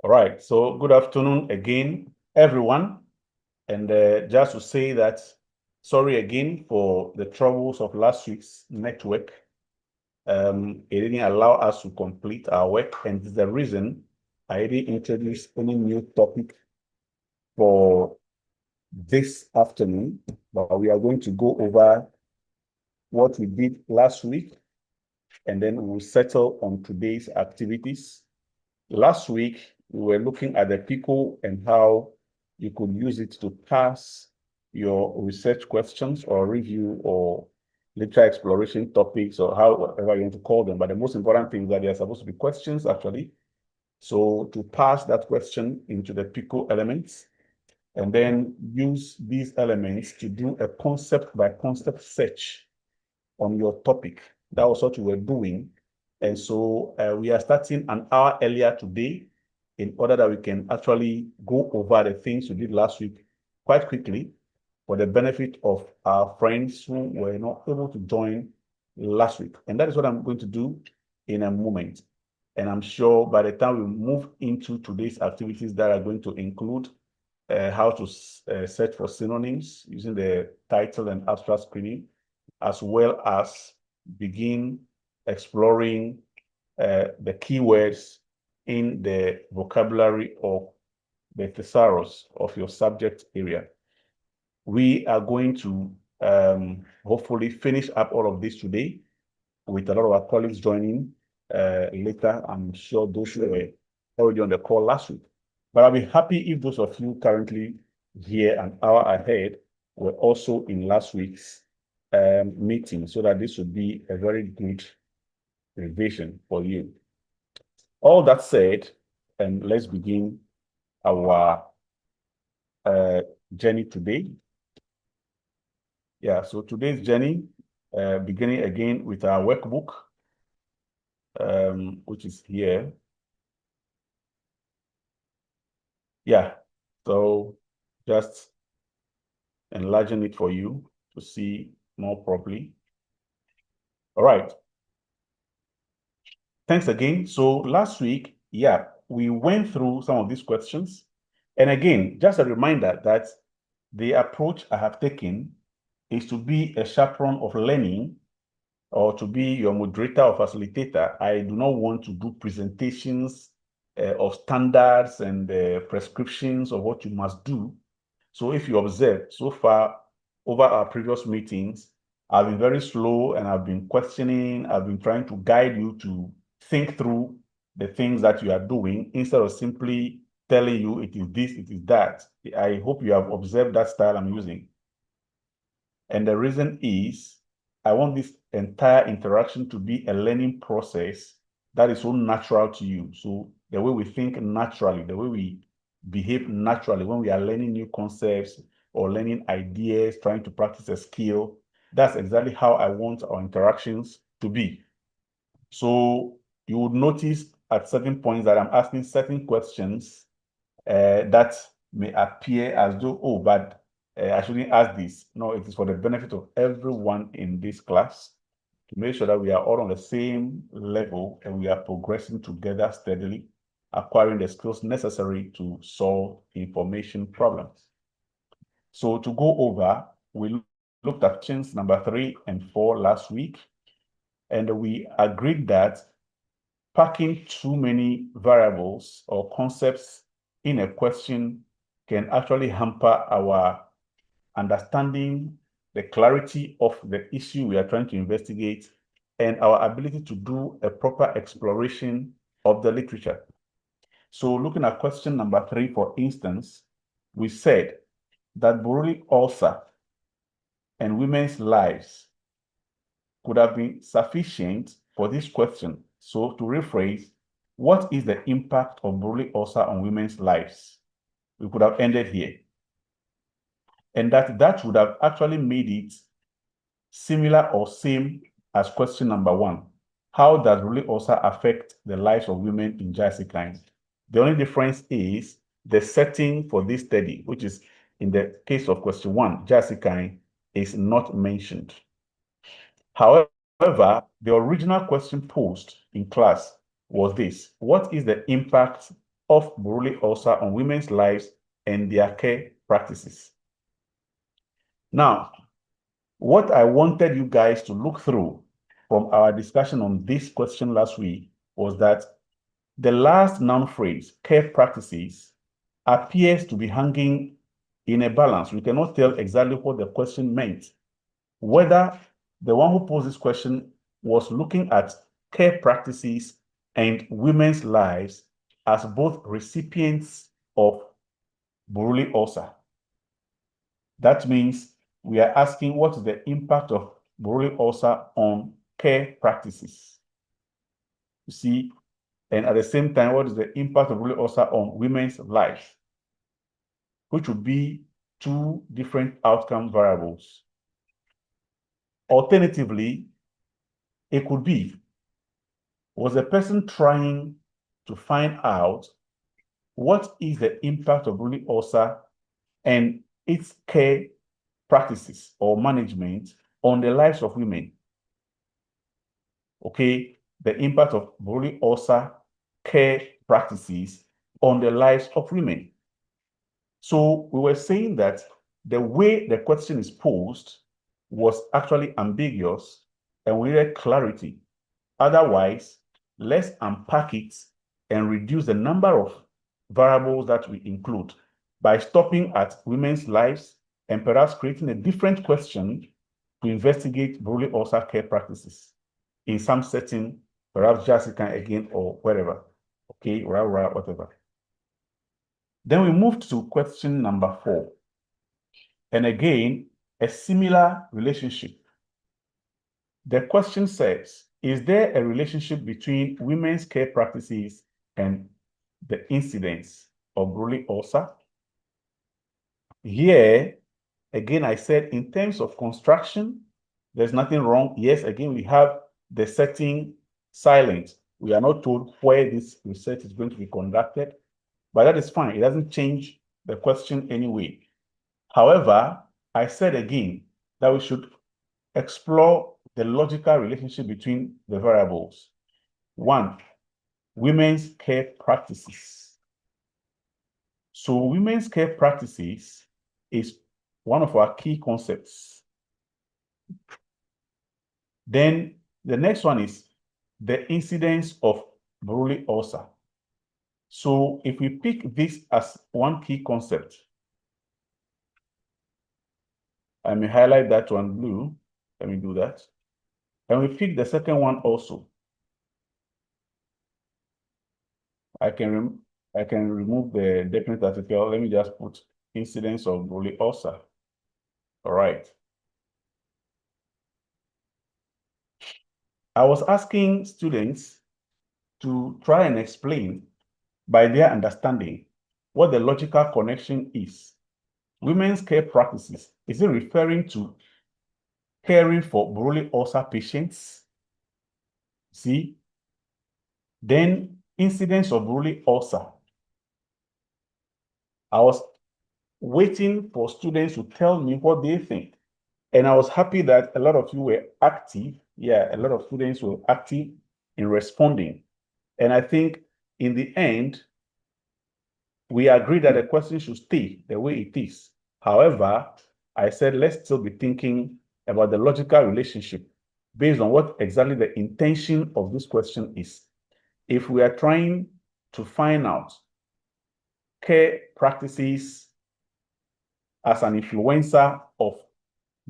All right, so good afternoon again, everyone. And just to say that, sorry again for the troubles of last week's network. It didn't allow us to complete our work, and the reason I didn't introduce any new topic for this afternoon, but we are going to go over what we did last week, and then we'll settle on today's activities. Last week, we were looking at the PICO and how you could use it to pass your research questions or review or literature exploration topics or however you want to call them. But the most important thing is that they're supposed to be questions, actually. So to pass that question into the PICO elements and then use these elements to do a concept by concept search on your topic. That was what we were doing. And so we are starting an hour earlier today in order that we can actually go over the things we did last week quite quickly for the benefit of our friends who were not able to join last week. And that is what I'm going to do in a moment. And I'm sure by the time we move into today's activities that are going to include how to search for synonyms using the title and abstract screening, as well as begin exploring the keywords in the vocabulary of the thesaurus of your subject area. We are going to hopefully finish up all of this today with a lot of our colleagues joining later. I'm sure those who were already on the call last week. But I'll be happy if those of you currently here an hour ahead were also in last week's meeting, so that this would be a very good revision for you. All that said, let's begin our journey today. Yeah, so today's journey, beginning again with our workbook, which is here. Yeah, so just enlarging it for you to see more properly. All right. Thanks again. So last week, yeah, we went through some of these questions. And again, just a reminder that the approach I have taken is to be a chaperone of learning or to be your moderator or facilitator. I do not want to do presentations of standards and prescriptions of what you must do. So if you observe so far over our previous meetings, I've been very slow and I've been questioning, I've been trying to guide you to think through the things that you are doing instead of simply telling you it is this, it is that. I hope you have observed that style I'm using. And the reason is I want this entire interaction to be a learning process that is so natural to you. So the way we think naturally, the way we behave naturally when we are learning new concepts or learning ideas, trying to practice a skill, that's exactly how I want our interactions to be. So you would notice at certain points that I'm asking certain questions that may appear as though, oh, but I shouldn't ask this. No, it is for the benefit of everyone in this class to make sure that we are all on the same level and we are progressing together steadily, acquiring the skills necessary to solve information problems. So to go over, we looked at questions number 3 and 4 last week, and we agreed that packing too many variables or concepts in a question can actually hamper our understanding, the clarity of the issue we are trying to investigate, and our ability to do a proper exploration of the literature. So looking at question number 3, for instance, we said that Buruli ulcer and women's lives could have been sufficient for this question. So to rephrase, what is the impact of Buruli ulcer on women's lives? We could have ended here. And that would have actually made it similar or same as question number 1. How does Buruli ulcer affect the lives of women in Jessica? The only difference is the setting for this study, which is in the case of question 1, Jessica is not mentioned. However, the original question posed in class was this: what is the impact of Buruli ulcer on women's lives and their care practices. Now, what I wanted you guys to look through from our discussion on this question last week was that the last noun phrase, care practices, appears to be hanging in a balance. We cannot tell exactly what the question meant. Whether the one who posed this question was looking at care practices and women's lives as both recipients of Buruli ulcer. That means we are asking what is the impact of Buruli ulcer on care practices. You see, and at the same time, what is the impact of Buruli ulcer on women's lives, which would be two different outcome variables. Alternatively, it could be, was the person trying to find out what is the impact of Buruli ulcer and its care practices or management on the lives of women? Okay, the impact of Buruli ulcer care practices on the lives of women. So we were saying that the way the question is posed was actually ambiguous and we needed clarity. Otherwise, let's unpack it and reduce the number of variables that we include by stopping at women's lives and perhaps creating a different question to investigate Buruli ulcer care practices in some setting, perhaps Jessica again or wherever, okay, whatever. Then we moved to question number 4. And again, a similar relationship. The question says, is there a relationship between women's care practices and the incidence of Buruli ulcer? Here, again, I said in terms of construction, there's nothing wrong. Yes, again, we have the setting silent. We are not told where this research is going to be conducted, but that is fine. It doesn't change the question anyway. However, I said again that we should explore the logical relationship between the variables. 1, women's care practices. So women's care practices is one of our key concepts. Then the next one is the incidence of Buruli ulcer. So if we pick this as one key concept, I may highlight that one blue. Let me do that. And we pick the second one also. I can remove the definite article. Let me just put incidence of Buruli ulcer. All right. I was asking students to try and explain by their understanding what the logical connection is. Women's care practices, is it referring to caring for Buruli ulcer patients? See? Then incidence of Buruli ulcer. I was waiting for students to tell me what they think. And I was happy that a lot of you were active. Yeah, a lot of students were active in responding. And I think in the end, we agree that the question should stay the way it is. However, I said, let's still be thinking about the logical relationship based on what exactly the intention of this question is. If we are trying to find out care practices as an influencer of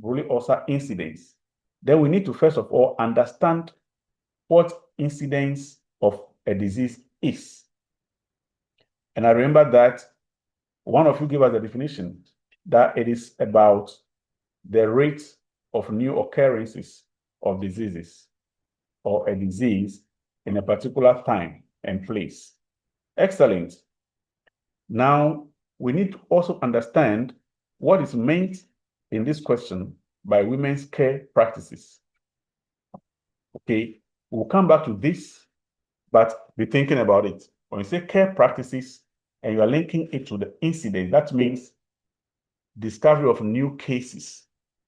Buruli ulcer incidence, then we need to first of all understand what incidence of a disease is. And I remember that one of you gave us a definition that it is about the rate of new occurrences of diseases or a disease in a particular time and place. Excellent. Now, we need to also understand what is meant in this question by women's care practices. Okay, we'll come back to this, but be thinking about it. When you say care practices and you are linking it to the incident, that means discovery of new cases.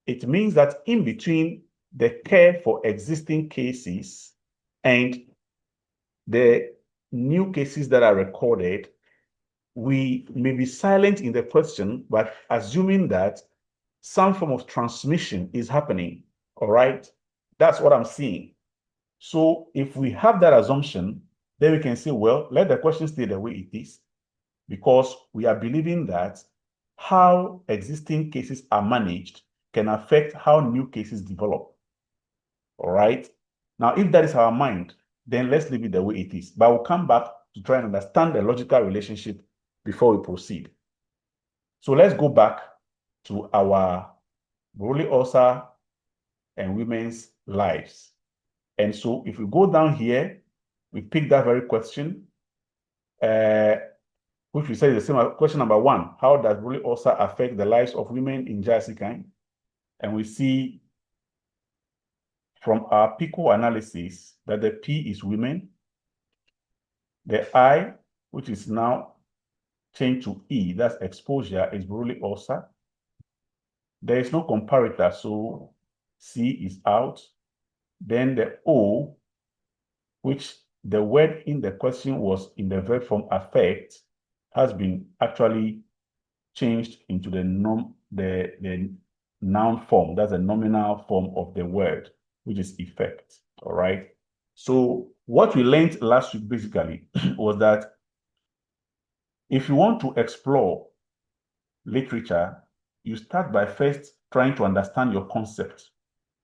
It means that in between the care for existing cases and the new cases that are recorded, we may be silent in the question, but assuming that some form of transmission is happening, all right? That's what I'm seeing. So if we have that assumption, then we can say, well, let the question stay the way it is, because we are believing that how existing cases are managed can affect how new cases develop. All right. Now, if that is our mind, then let's leave it the way it is. But we'll come back to try and understand the logical relationship before we proceed. So let's go back to our Buruli ulcer and women's lives. And so if we go down here, we pick that very question, which we say is the same question number 1. How does Buruli ulcer affect the lives of women in Jessica? And we see from our PICO analysis that the P is women, the I, which is now changed to E, that's exposure, is Buruli ulcer. There is no comparator, so C is out. Then the O, which the word in the question was in the verb form affect, has been actually changed into the noun form. That's a nominal form of the word, which is effect. All right. So what we learned last week basically was that if you want to explore literature, you start by first trying to understand your concept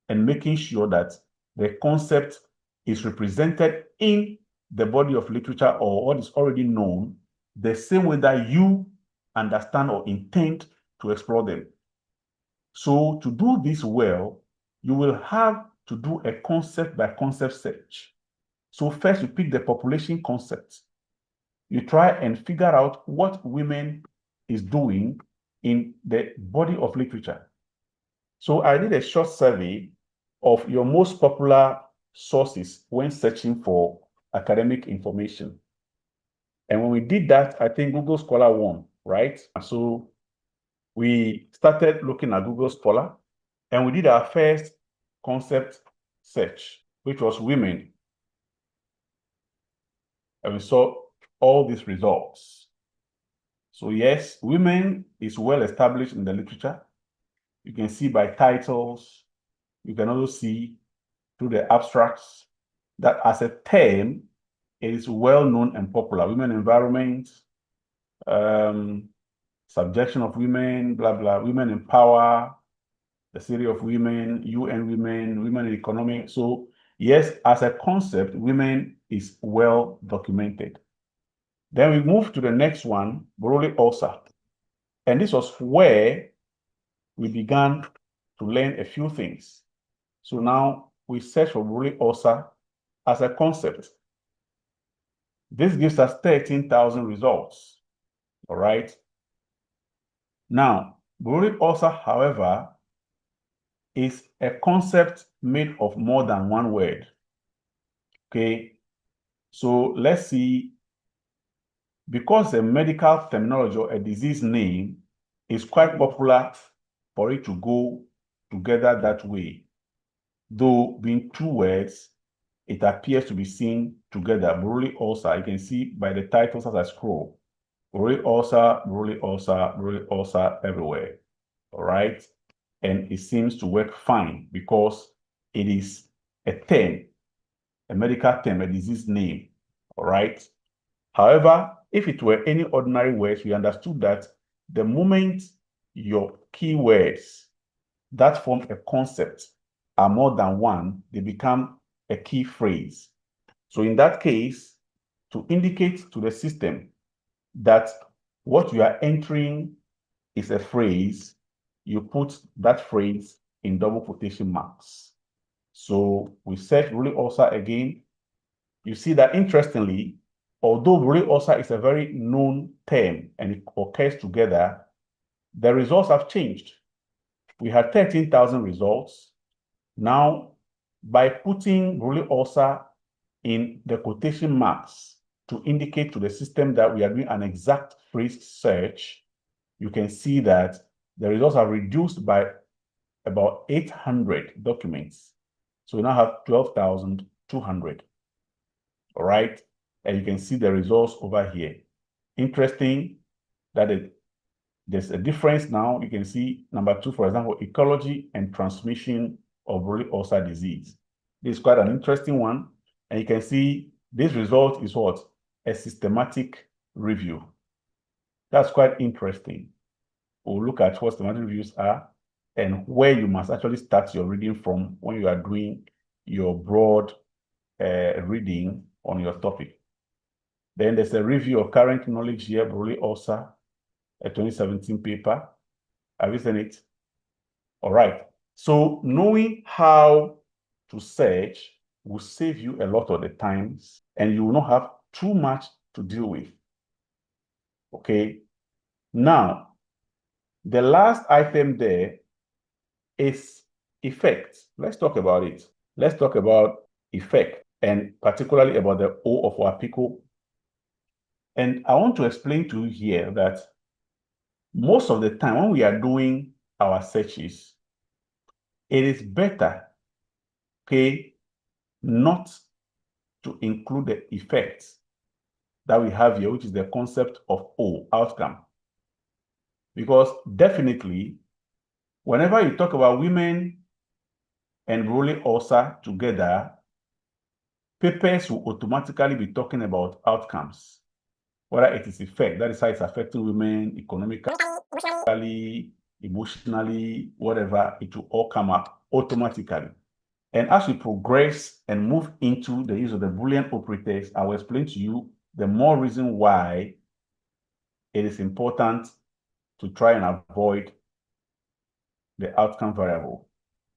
and making sure that the concept is represented in the body of literature or what is already known, the same way that you understand or intend to explore them. So to do this well, you will have to do a concept by concept search. So first you pick the population concept. You try and figure out what women is doing in the body of literature. So I did a short survey of your most popular sources when searching for academic information. And when we did that, I think Google Scholar won, right? So we started looking at Google Scholar and we did our first concept search, which was women. And we saw all these results. So yes, women is well established in the literature. You can see by titles. You can also see through the abstracts that as a term, it is well known and popular. Women environment, subjection of women, blah, blah, women in power, the city of women, UN women, women in economy. So yes, as a concept, women is well documented. Then we move to the next one, Buruli ulcer. And this was where we began to learn a few things. So now we search for Buruli ulcer as a concept. This gives us 13,000 results, all right? Now, Buruli ulcer, however, is a concept made of more than one word, okay? So let's see, because a medical terminology or a disease name is quite popular for it to go together that way. Though being two words, it appears to be seen together. Buruli ulcer, you can see by the titles as I scroll. Buruli ulcer, Buruli ulcer, Buruli ulcer everywhere. All right. And it seems to work fine because it is a term, a medical term, a disease name. All right. However, if it were any ordinary words, we understood that the moment your keywords that form a concept are more than one, they become a key phrase. So in that case, to indicate to the system that what you are entering is a phrase, you put that phrase in double quotation marks. So we search Buruli ulcer again. You see that interestingly, although Buruli ulcer is a very known term and it occurs together, the results have changed. We had 13,000 results. Now, by putting Buruli ulcer in the quotation marks to indicate to the system that we are doing an exact phrase search, you can see that the results are reduced by about 800 documents. So we now have 12,200. All right. And you can see the results over here. Interesting there's a difference now. You can see number 2, for example, ecology and transmission of Buruli ulcer disease. This is quite an interesting one. And you can see this result is what? A systematic review. That's quite interesting. We'll look at what systematic reviews are and where you must actually start your reading from when you are doing your broad reading on your topic. Then there's a review of current knowledge here, Buruli ulcer, a 2017 paper. Have you seen it? All right. So knowing how to search will save you a lot of the times, and you will not have too much to deal with. Okay. Now, the last item there is effect. Let's talk about it. Let's talk about effect, and particularly about the O of our PICO. And I want to explain to you here that most of the time when we are doing our searches, it is better, okay, not to include the effects that we have here, which is the concept of O, outcome. Because definitely, whenever you talk about women and Buruli ulcer together, papers will automatically be talking about outcomes, whether it is effect, that is how it's affecting women economically, emotionally, whatever, it will all come up automatically. And as we progress and move into the use of the Boolean operators, I will explain to you the more reason why it is important to try and avoid the outcome variable.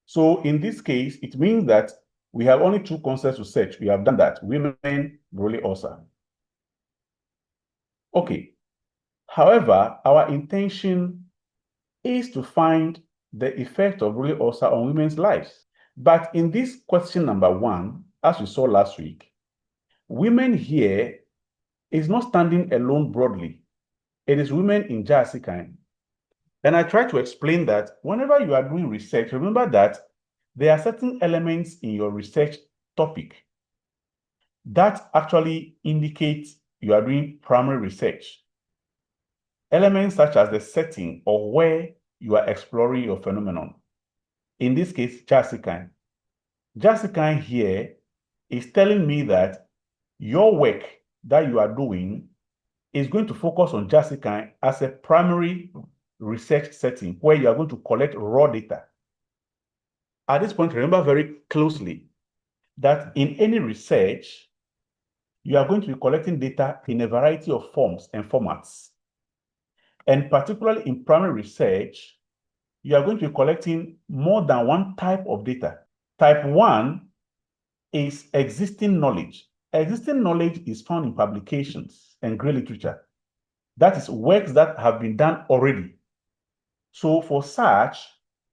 So in this case, it means that we have only 2 concepts to search. We have done that, women, Buruli ulcer. Okay. However, our intention is to find the effect of Buruli ulcer on women's lives. But in this question number 1, as we saw last week, women here is not standing alone broadly. It is women in Jessica. And I try to explain that whenever you are doing research, remember that there are certain elements in your research topic that actually indicate you are doing primary research. Elements such as the setting or where you are exploring your phenomenon. In this case, Jessica. Jessica here is telling me that your work that you are doing is going to focus on Jessica as a primary research setting where you are going to collect raw data. At this point, remember very closely that in any research, you are going to be collecting data in a variety of forms and formats. And particularly in primary research, you are going to be collecting more than one type of data. Type 1 is existing knowledge. Existing knowledge is found in publications and grey literature. That is works that have been done already. So for such,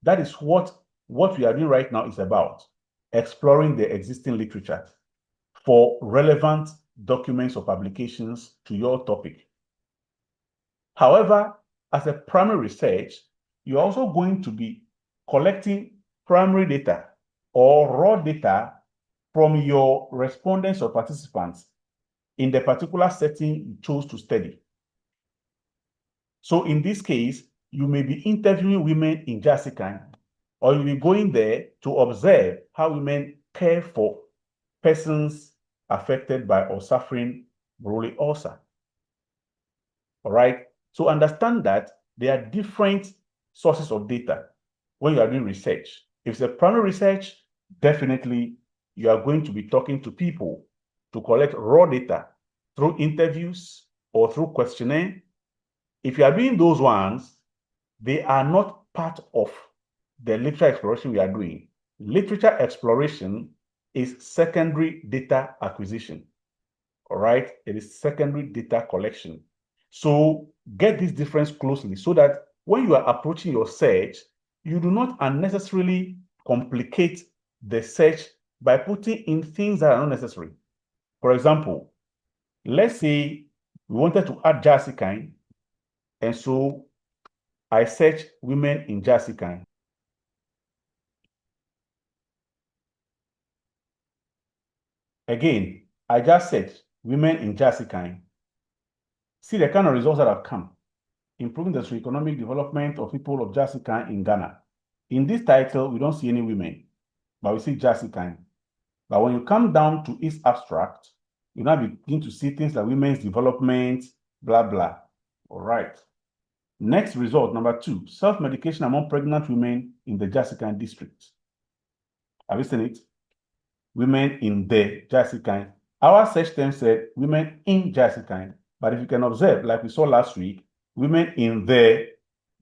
that is what we are doing right now is about, exploring the existing literature for relevant documents or publications to your topic. However, as a primary research, you're also going to be collecting primary data or raw data from your respondents or participants in the particular setting you chose to study. So in this case, you may be interviewing women in Jessica, or you'll be going there to observe how women care for persons affected by or suffering Buruli ulcer. All right. So understand that there are different sources of data when you are doing research. If it's a primary research, definitely you are going to be talking to people to collect raw data through interviews or through questionnaire. If you are doing those ones, they are not part of the literature exploration we are doing. Literature exploration is secondary data acquisition. All right, it is secondary data collection. So get this difference closely so that when you are approaching your search, you do not unnecessarily complicate the search by putting in things that are not necessary. For example, let's say we wanted to add Jessica, and so I search women in Jessica. Again, I just search women in Jessica. See the kind of results that have come. improving the socioeconomic development of people of Jasikan in Ghana. In this title, we don't see any women, but we see Jasikan. But when you come down to its abstract, you now begin to see things like women's development, blah, blah. All right. Next result, number 2, self-medication among pregnant women in the Jasikan district. Have you seen it? Women in the Jasikan. Our search term said women in Jasikan. But if you can observe, like we saw last week, women in the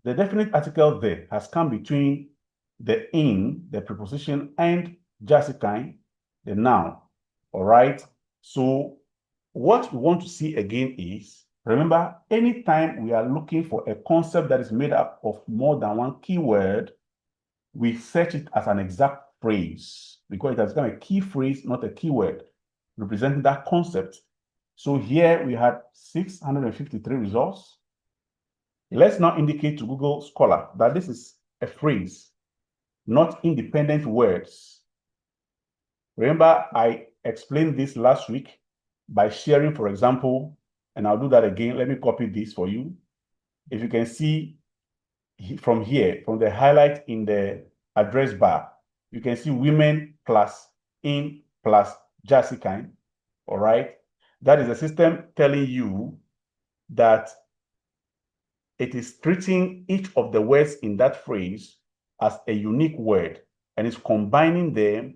definite article there has come between the in, the preposition, and Jasikan, the noun. All right. So what we want to see again is, remember, anytime we are looking for a concept that is made up of more than one keyword, we search it as an exact phrase because it has become a key phrase, not a keyword, representing that concept. So here we had 653 results. Let's now indicate to Google Scholar that this is a phrase, not independent words. Remember, I explained this last week by sharing, for example, and I'll do that again. Let me copy this for you. If you can see from here, from the highlight in the address bar, you can see women plus in plus Jasikan. All right. That is a system telling you that it is treating each of the words in that phrase as a unique word and is combining them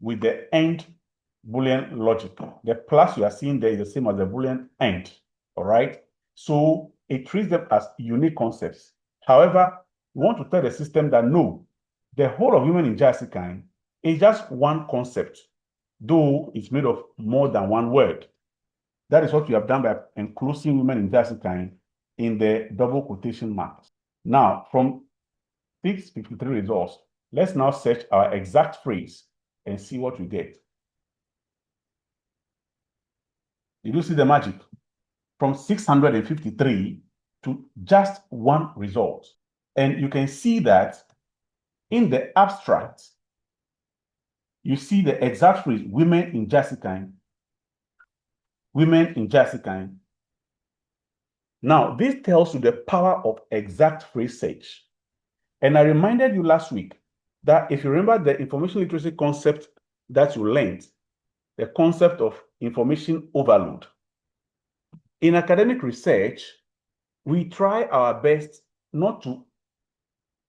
with the end Boolean logic. The plus you are seeing there is the same as the Boolean end. All right. So it treats them as unique concepts. However, we want to tell the system that no, the whole of women in Jasikan is just one concept, though it's made of more than one word. That is what we have done by enclosing women in Jasikan in the double quotation marks. Now, from 653 results, let's now search our exact phrase and see what we get. Did you see the magic? From 653 to just one result. And you can see that in the abstract, you see the exact phrase, women in Jasikan. Women in Jasikan. Now, this tells you the power of exact phrase search. And I reminded you last week that if you remember the information literacy concept that you learned, the concept of information overload. In academic research, we try our best not to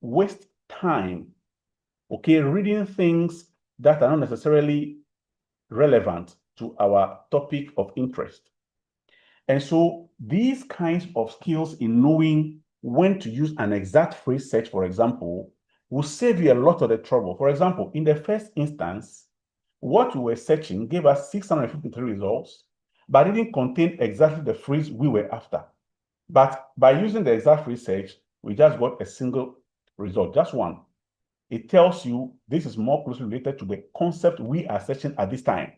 waste time, okay, reading things that are not necessarily relevant to our topic of interest. And so these kinds of skills in knowing when to use an exact phrase search, for example, will save you a lot of the trouble. For example, in the first instance, what we were searching gave us 653 results, but didn't contain exactly the phrase we were after. But by using the exact phrase search, we just got a single result, just one. It tells you this is more closely related to the concept we are searching at this time.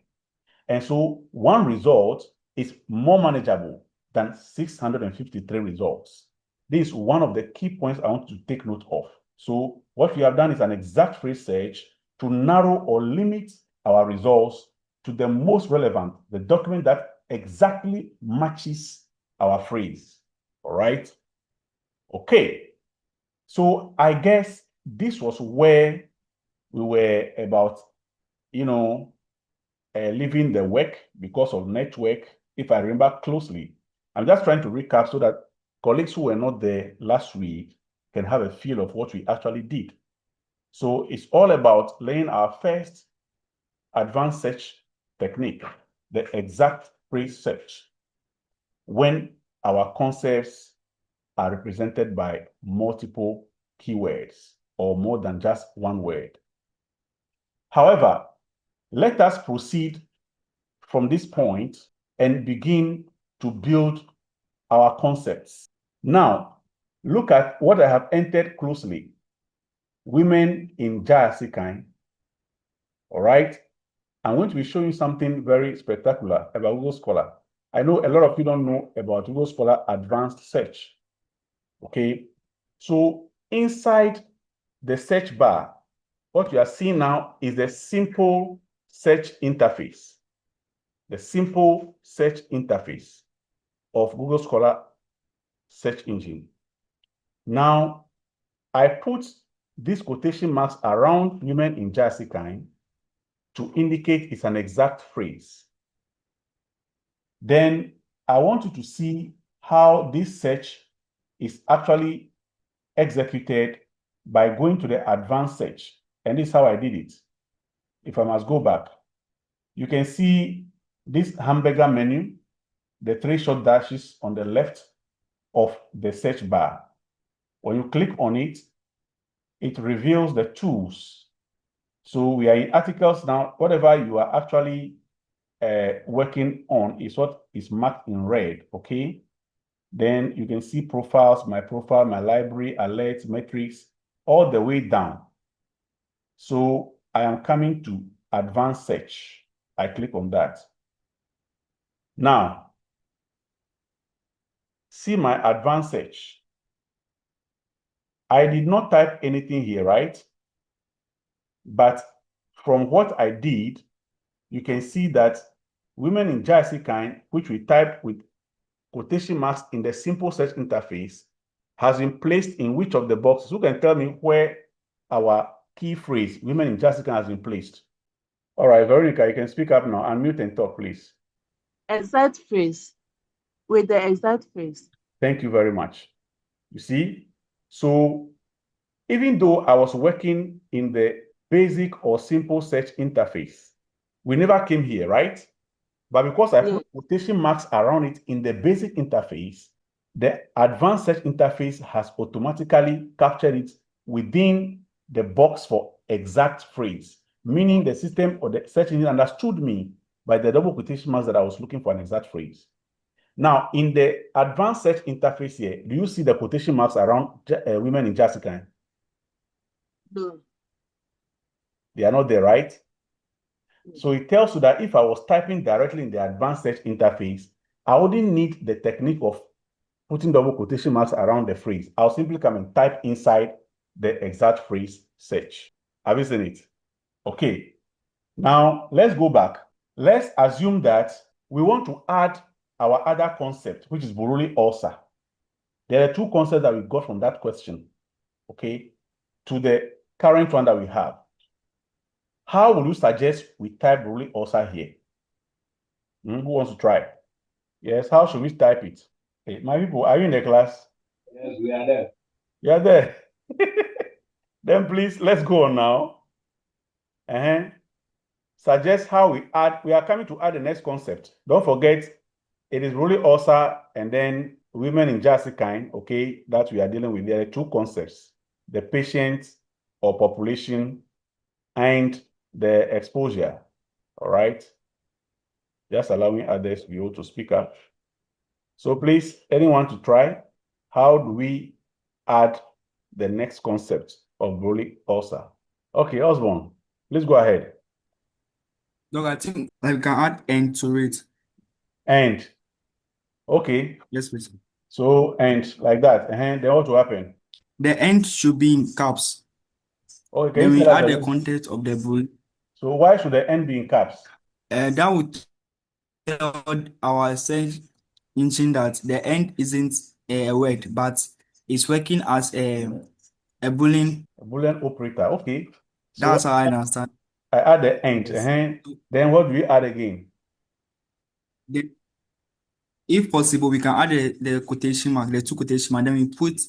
And so one result is more manageable than 653 results. This is one of the key points I want to take note of. So what we have done is an exact phrase search to narrow or limit our results to the most relevant, the document that exactly matches our phrase. All right. Okay. So I guess this was where we were about, leaving the work because of network, if I remember closely. I'm just trying to recap so that colleagues who were not there last week can have a feel of what we actually did. So it's all about laying our first advanced search technique, the exact phrase search, when our concepts are represented by multiple keywords or more than just one word. However, let us proceed from this point and begin to build our concepts. Now, look at what I have entered closely. Women in Jasikan. All right. I'm going to be showing something very spectacular about Google Scholar. I know a lot of you don't know about Google Scholar Advanced Search. Okay. So inside the search bar, what you are seeing now is the simple search interface. The simple search interface of Google Scholar search engine. Now, I put these quotation marks around women in Jessica to indicate it's an exact phrase. Then I want you to see how this search is actually executed by going to the advanced search. And this is how I did it. If I must go back, you can see this hamburger menu, the 3 short dashes on the left of the search bar. When you click on it, it reveals the tools. So we are in articles now. Whatever you are actually working on is what is marked in red, okay? Then you can see profiles, my profile, my library, alerts, metrics, all the way down. So I am coming to advanced search. I click on that. Now, see my advanced search. I did not type anything here, right? But from what I did, you can see that women in Jessica, which we type with quotation marks in the simple search interface, has been placed in which of the boxes? Who can tell me where our key phrase, women in Jessica, has been placed? All right, Veronica, you can speak up now. Unmute and talk, please. Exact phrase. With the exact phrase. Thank you very much. You see, so even though I was working in the basic or simple search interface, we never came here, right? But because I put quotation marks around it in the basic interface, the advanced search interface has automatically captured it within the box for exact phrase, meaning the system or the search engine understood me by the double quotation marks that I was looking for an exact phrase. Now, in the advanced search interface here, do you see the quotation marks around women in Jessica? No. They are not there, right? So it tells you that if I was typing directly in the advanced search interface, I wouldn't need the technique of putting double quotation marks around the phrase. I'll simply come and type inside the exact phrase search. Have you seen it? Okay. Now, let's go back. Let's assume that we want to add our other concept, which is Buruli ulcer. There are 2 concepts that we got from that question, okay, to the current one that we have. How will you suggest we type Buruli ulcer here? Who wants to try? Yes, how should we type it? Hey, my people, are you in the class? Yes, we are there. You are there. Then please, let's go on now. Suggest how we are coming to add the next concept. Don't forget, it is really ulcer and then women in Jessica, okay, that we are dealing with. There are 2 concepts, the patient or population and the exposure, all right? Just allowing others to be able to speak up. So please, anyone to try? How do we add the next concept of Broly ulcer? Okay, Osborne, please go ahead. Look, I think we can add end to it. And, okay. Yes, please. So, and like that. And then what will happen? The end should be in caps. Okay, Then we add the content of the bullet. So why should the end be in caps? That would tell our search engine that the end isn't a word, but it's working as a Boolean. A Boolean operator. Okay. So That's how I understand. I add the end. Yes. Then what do we add again? If possible, we can add the quotation mark, the 2 quotation mark. Then we put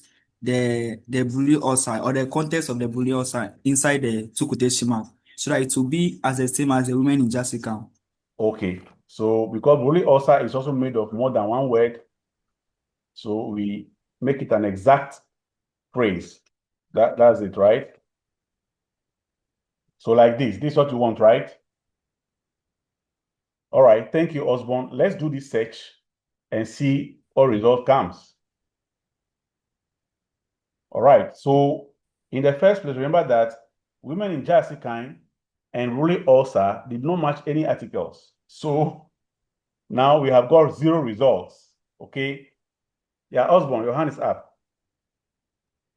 the Boolean outside or the context of the Boolean outside inside the 2 quotation mark, so that it will be as the same as the women in Jessica. Okay. So because Boolean ulcer is also made of more than 1 word, so we make it an exact phrase. That's it, right? So like this is what you want, right? All right, thank you, Osborne. Let's do this search and see what result comes. All right, so in the first place, remember that women in Jessica and Ruli ulcer did not match any articles. So now we have got 0 results, okay? Yeah, Osborne, your hand is up.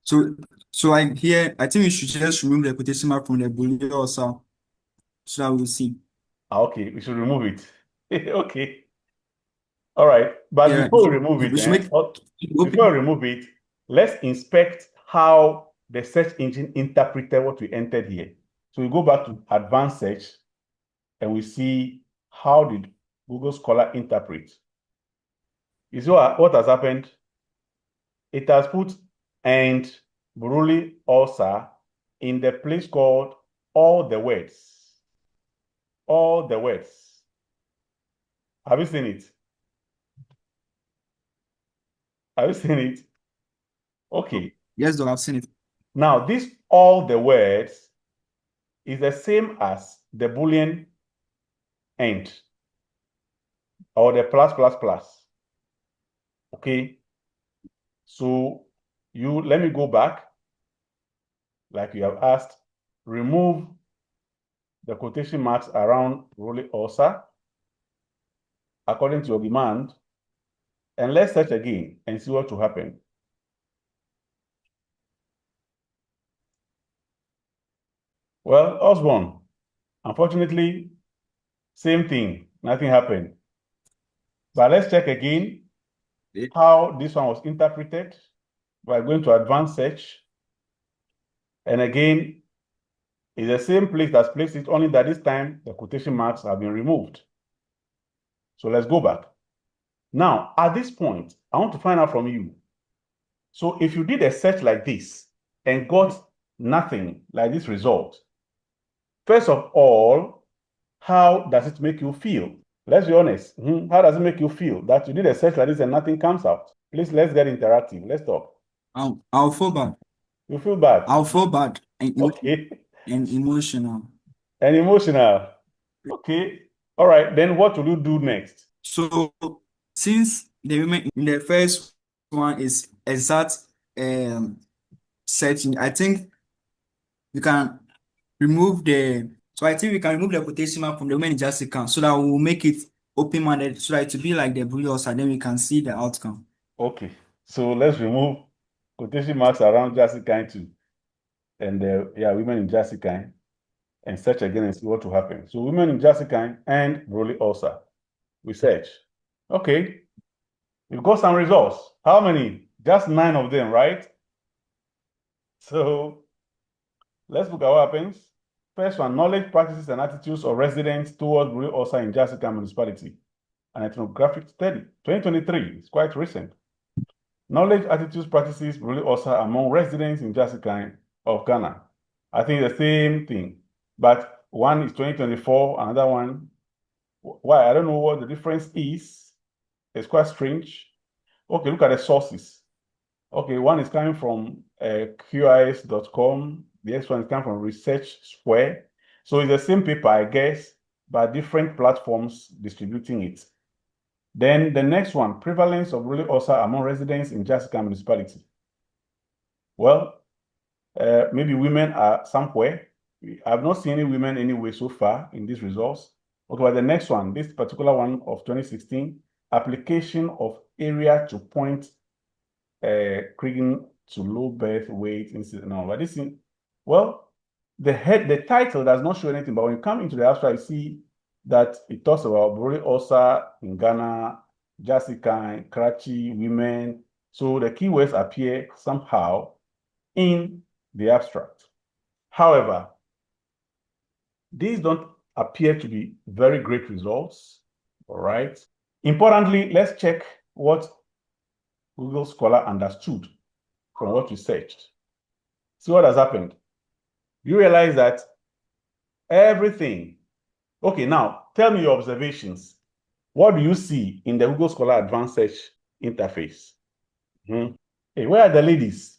So I think we should just remove the quotation mark from the Boolean ulcer, so that we'll see. Okay, we should remove it. Okay. All right, but Yeah, before we remove it, we should make before we remove it, let's inspect how the search engine interpreted what we entered here. So we go back to advanced search and we see how did Google Scholar interpret. You see what has happened? It has put and Buruli ulcer in the place called all the words. All the words. Have you seen it? Have you seen it? Okay. Yes, though, I've seen it. Now, this all the words is the same as the Boolean end or the plus plus plus. Okay. So let me go back, like you have asked, remove the quotation marks around Buruli ulcer according to your demand, and let's search again and see what will happen. Well, Osborne, unfortunately, same thing, nothing happened. But let's check again how this one was interpreted. We're going to advanced search. And again, it's the same place that's placed it, only that this time the quotation marks have been removed. So let's go back. Now, at this point, I want to find out from you. So if you did a search like this and got nothing like this result, first of all, how does it make you feel? Let's be honest. How does it make you feel that you did a search like this and nothing comes out? Please, let's get interactive. Let's talk. I'll feel bad. You feel bad? I'll feel bad and, Okay. and emotional. And emotional. Okay. All right. Then what will you do next? So since the women in the first one is exact searching, I think we can remove the quotation mark from the women in justice account so that we will make it open-minded so that it will be like the blue also, then we can see the outcome. Okay. So let's remove quotation marks around Jessica too. And women in Jessica, and search again and see what will happen. So women in Jessica and Buruli ulcer. We search. Okay. We've got some results. How many? Just 9 of them, right? So let's look at what happens. First one, knowledge, practices, and attitudes of residents towards Buruli ulcer in Jessica municipality. An ethnographic study, 2023. It's quite recent. Knowledge, attitudes, practices, Buruli ulcer among residents in Jessica of Ghana. I think the same thing, but one is 2024, another one. Why? I don't know what the difference is. It's quite strange. Okay, look at the sources. Okay, one is coming from QIS.com. The next one is coming from Research Square. So it's the same paper, I guess, but different platforms distributing it. Then the next one, prevalence of Buruli ulcer among residents in Jessica municipality. Well, maybe women are somewhere. I've not seen any women anyway so far in these results. Okay, but the next one, this particular one of 2016, application of area to point Kriegen to low birth weight incident. No, but this thing, well, the title does not show anything, but when you come into the abstract, you see that it talks about Buruli ulcer in Ghana, Jessica, Karachi, women. So the keywords appear somehow in the abstract. However, these don't appear to be very great results, all right? Importantly, let's check what Google Scholar understood from what we searched. See what has happened. You realize that everything. Okay, now tell me your observations. What do you see in the Google Scholar Advanced Search interface? Hey, where are the ladies?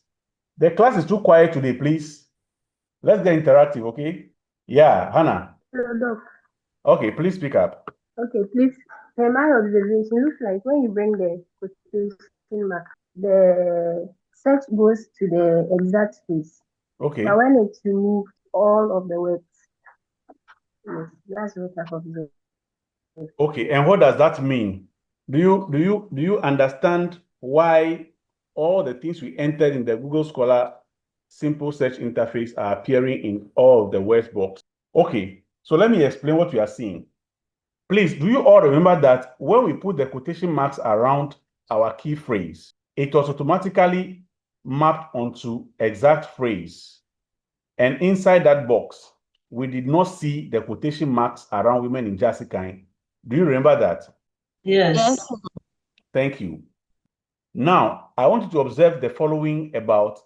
The class is too quiet today, please. Let's get interactive, okay? Yeah, Hannah. Hello, Doc. Okay, please speak up. Okay, please. My observation looks like when you bring the quotation mark, the search goes to the exact space. Okay. But when it's removed, all of the words. Yes, that's what I've observed. Okay, and what does that mean? Do you understand why all the things we entered in the Google Scholar simple search interface are appearing in all the words box? Okay, so let me explain what we are seeing. Please, do you all remember that when we put the quotation marks around our key phrase, it was automatically mapped onto exact phrase. And inside that box, we did not see the quotation marks around women in Jersey kind. Do you remember that? Yes. Thank you. Now, I want you to observe the following about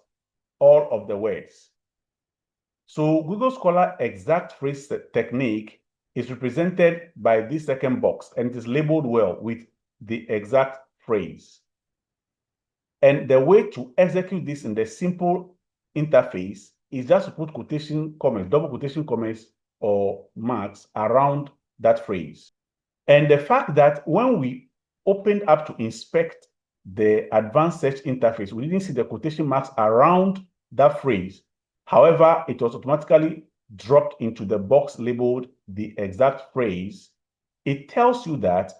all of the words. So Google Scholar exact phrase technique is represented by this second box, and it is labeled well with the exact phrase. And the way to execute this in the simple interface is just to put quotation comments, double quotation comments or marks around that phrase. And the fact that when we opened up to inspect the advanced search interface, we didn't see the quotation marks around that phrase. However, it was automatically dropped into the box labeled the exact phrase. It tells you that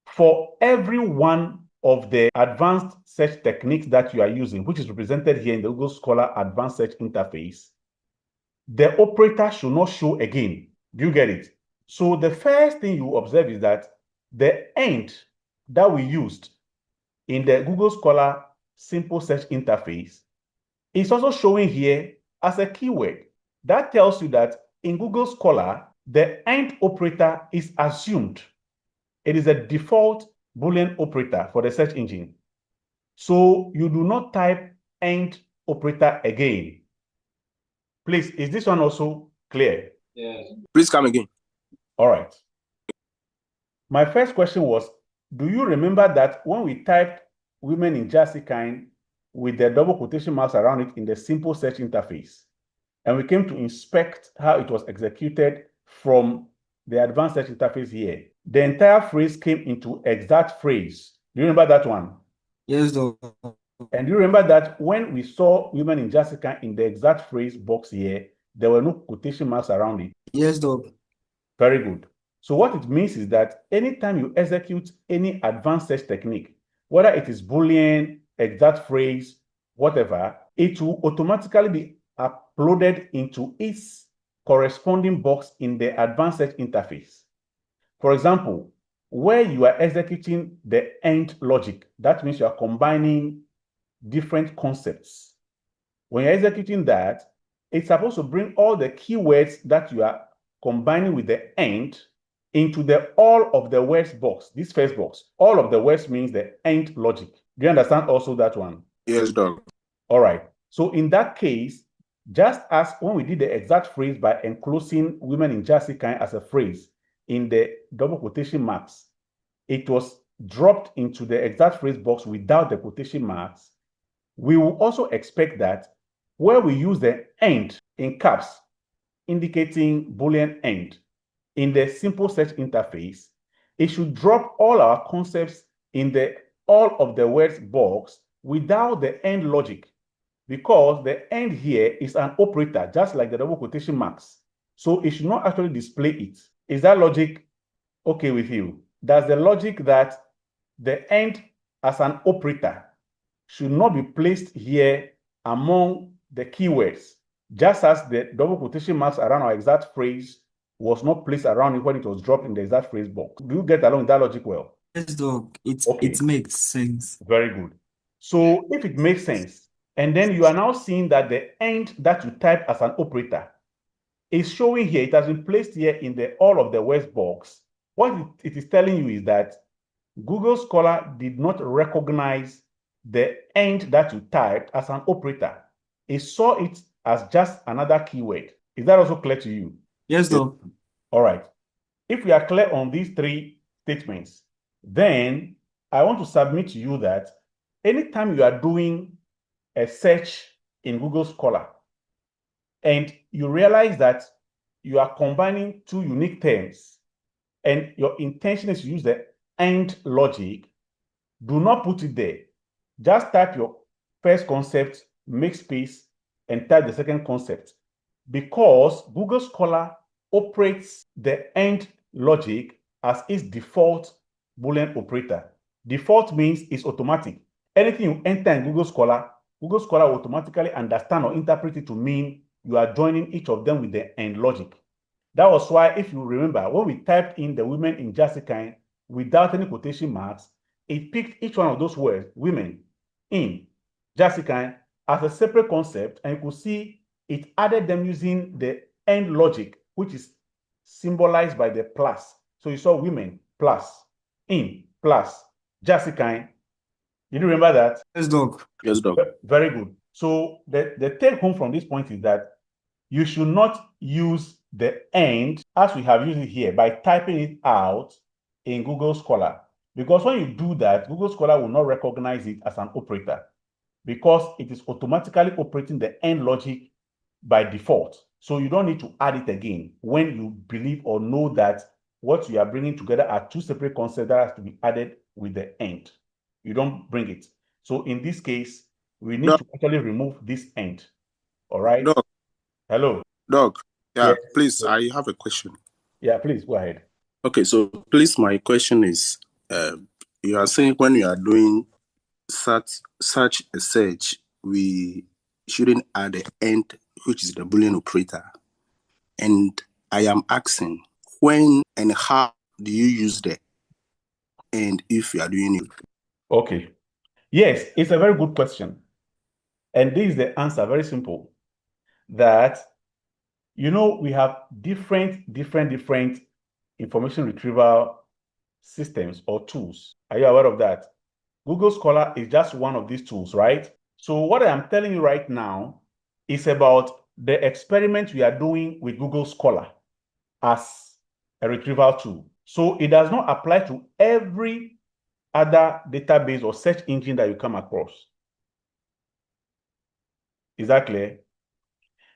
for every one of the advanced search techniques that you are using, which is represented here in the Google Scholar Advanced Search Interface, the operator should not show again. Do you get it? So the first thing you observe is that the end that we used in the Google Scholar Simple Search Interface is also showing here as a keyword. That tells you that in Google Scholar, the end operator is assumed. It is a default Boolean operator for the search engine. So you do not type end operator again. Please, is this one also clear? Yes. Please come again. All right. My first question was, do you remember that when we typed women in Jersey kind with the double quotation marks around it in the simple search interface, and we came to inspect how it was executed from the advanced search interface here, the entire phrase came into exact phrase. Do you remember that one? Yes, Doc. And do you remember that when we saw women in Jersey kind in the exact phrase box here, there were no quotation marks around it? Yes, Doc. Very good. So what it means is that anytime you execute any advanced search technique, whether it is Boolean, exact phrase, whatever, it will automatically be uploaded into its corresponding box in the advanced search interface. For example, where you are executing the AND logic, that means you are combining different concepts. When you're executing that, it's supposed to bring all the keywords that you are combining with the AND into the all of the words box, this first box. All of the words means the AND logic. Do you understand also that one? Yes, Doc. All right. So in that case, just as when we did the exact phrase by enclosing women in Jersey kind as a phrase in the double quotation marks, it was dropped into the exact phrase box without the quotation marks. We will also expect that where we use the AND in caps, indicating Boolean AND, in the simple search interface, it should drop all our concepts in the all of the words box without the AND logic, because the AND here is an operator, just like the double quotation marks. So it should not actually display it. Is that logic okay with you? Does the logic that the AND as an operator should not be placed here among the keywords, just as the double quotation marks around our exact phrase was not placed around it when it was dropped in the exact phrase box? Do you get along with that logic well? Yes, Doc. Okay. It makes sense. Very good. So if it makes sense, and then you are now seeing that the AND that you type as an operator is showing here, it has been placed here in the all of the words box. What it is telling you is that Google Scholar did not recognize the AND that you typed as an operator. It saw it as just another keyword. Is that also clear to you? Yes, Doc. All right. If we are clear on these three statements, then I want to submit to you that anytime you are doing a search in Google Scholar and you realize that you are combining two unique terms and your intention is to use the AND logic, do not put it there. Just type your first concept, make space, and type the second concept, because Google Scholar operates the AND logic as its default Boolean operator. Default means it's automatic. Anything you enter in Google Scholar will automatically understand or interpret it to mean you are joining each of them with the AND logic. That was why, if you remember, when we typed in the women in Jersey kind without any quotation marks, it picked each one of those words, women, in Jessica, as a separate concept, and you could see it added them using the end logic, which is symbolized by the plus. So you saw women plus, in plus, Jessica. Did you remember that? Yes, Doc. Yes, Doc. Very good. So the take home from this point is that you should not use the end as we have used it here by typing it out in Google Scholar. Because when you do that, Google Scholar will not recognize it as an operator because it is automatically operating the end logic by default. So you don't need to add it again when you believe or know that what you are bringing together are two separate concepts that has to be added with the end. You don't bring it. So in this case, we need Doc. to actually remove this end. All right? Doc. Hello. Doc. Yeah, Yes. please, I have a question. Yeah, please go ahead. Okay, so please, my question is, you are saying when you are doing such a search, we shouldn't add the end, which is the Boolean operator. And I am asking, when and how do you use the end if you are doing it? Okay. Yes, it's a very good question. And this is the answer, very simple. That, we have different information retrieval systems or tools. Are you aware of that? Google Scholar is just one of these tools, right? So what I am telling you right now is about the experiment we are doing with Google Scholar as a retrieval tool. So it does not apply to every other database or search engine that you come across. Is that clear?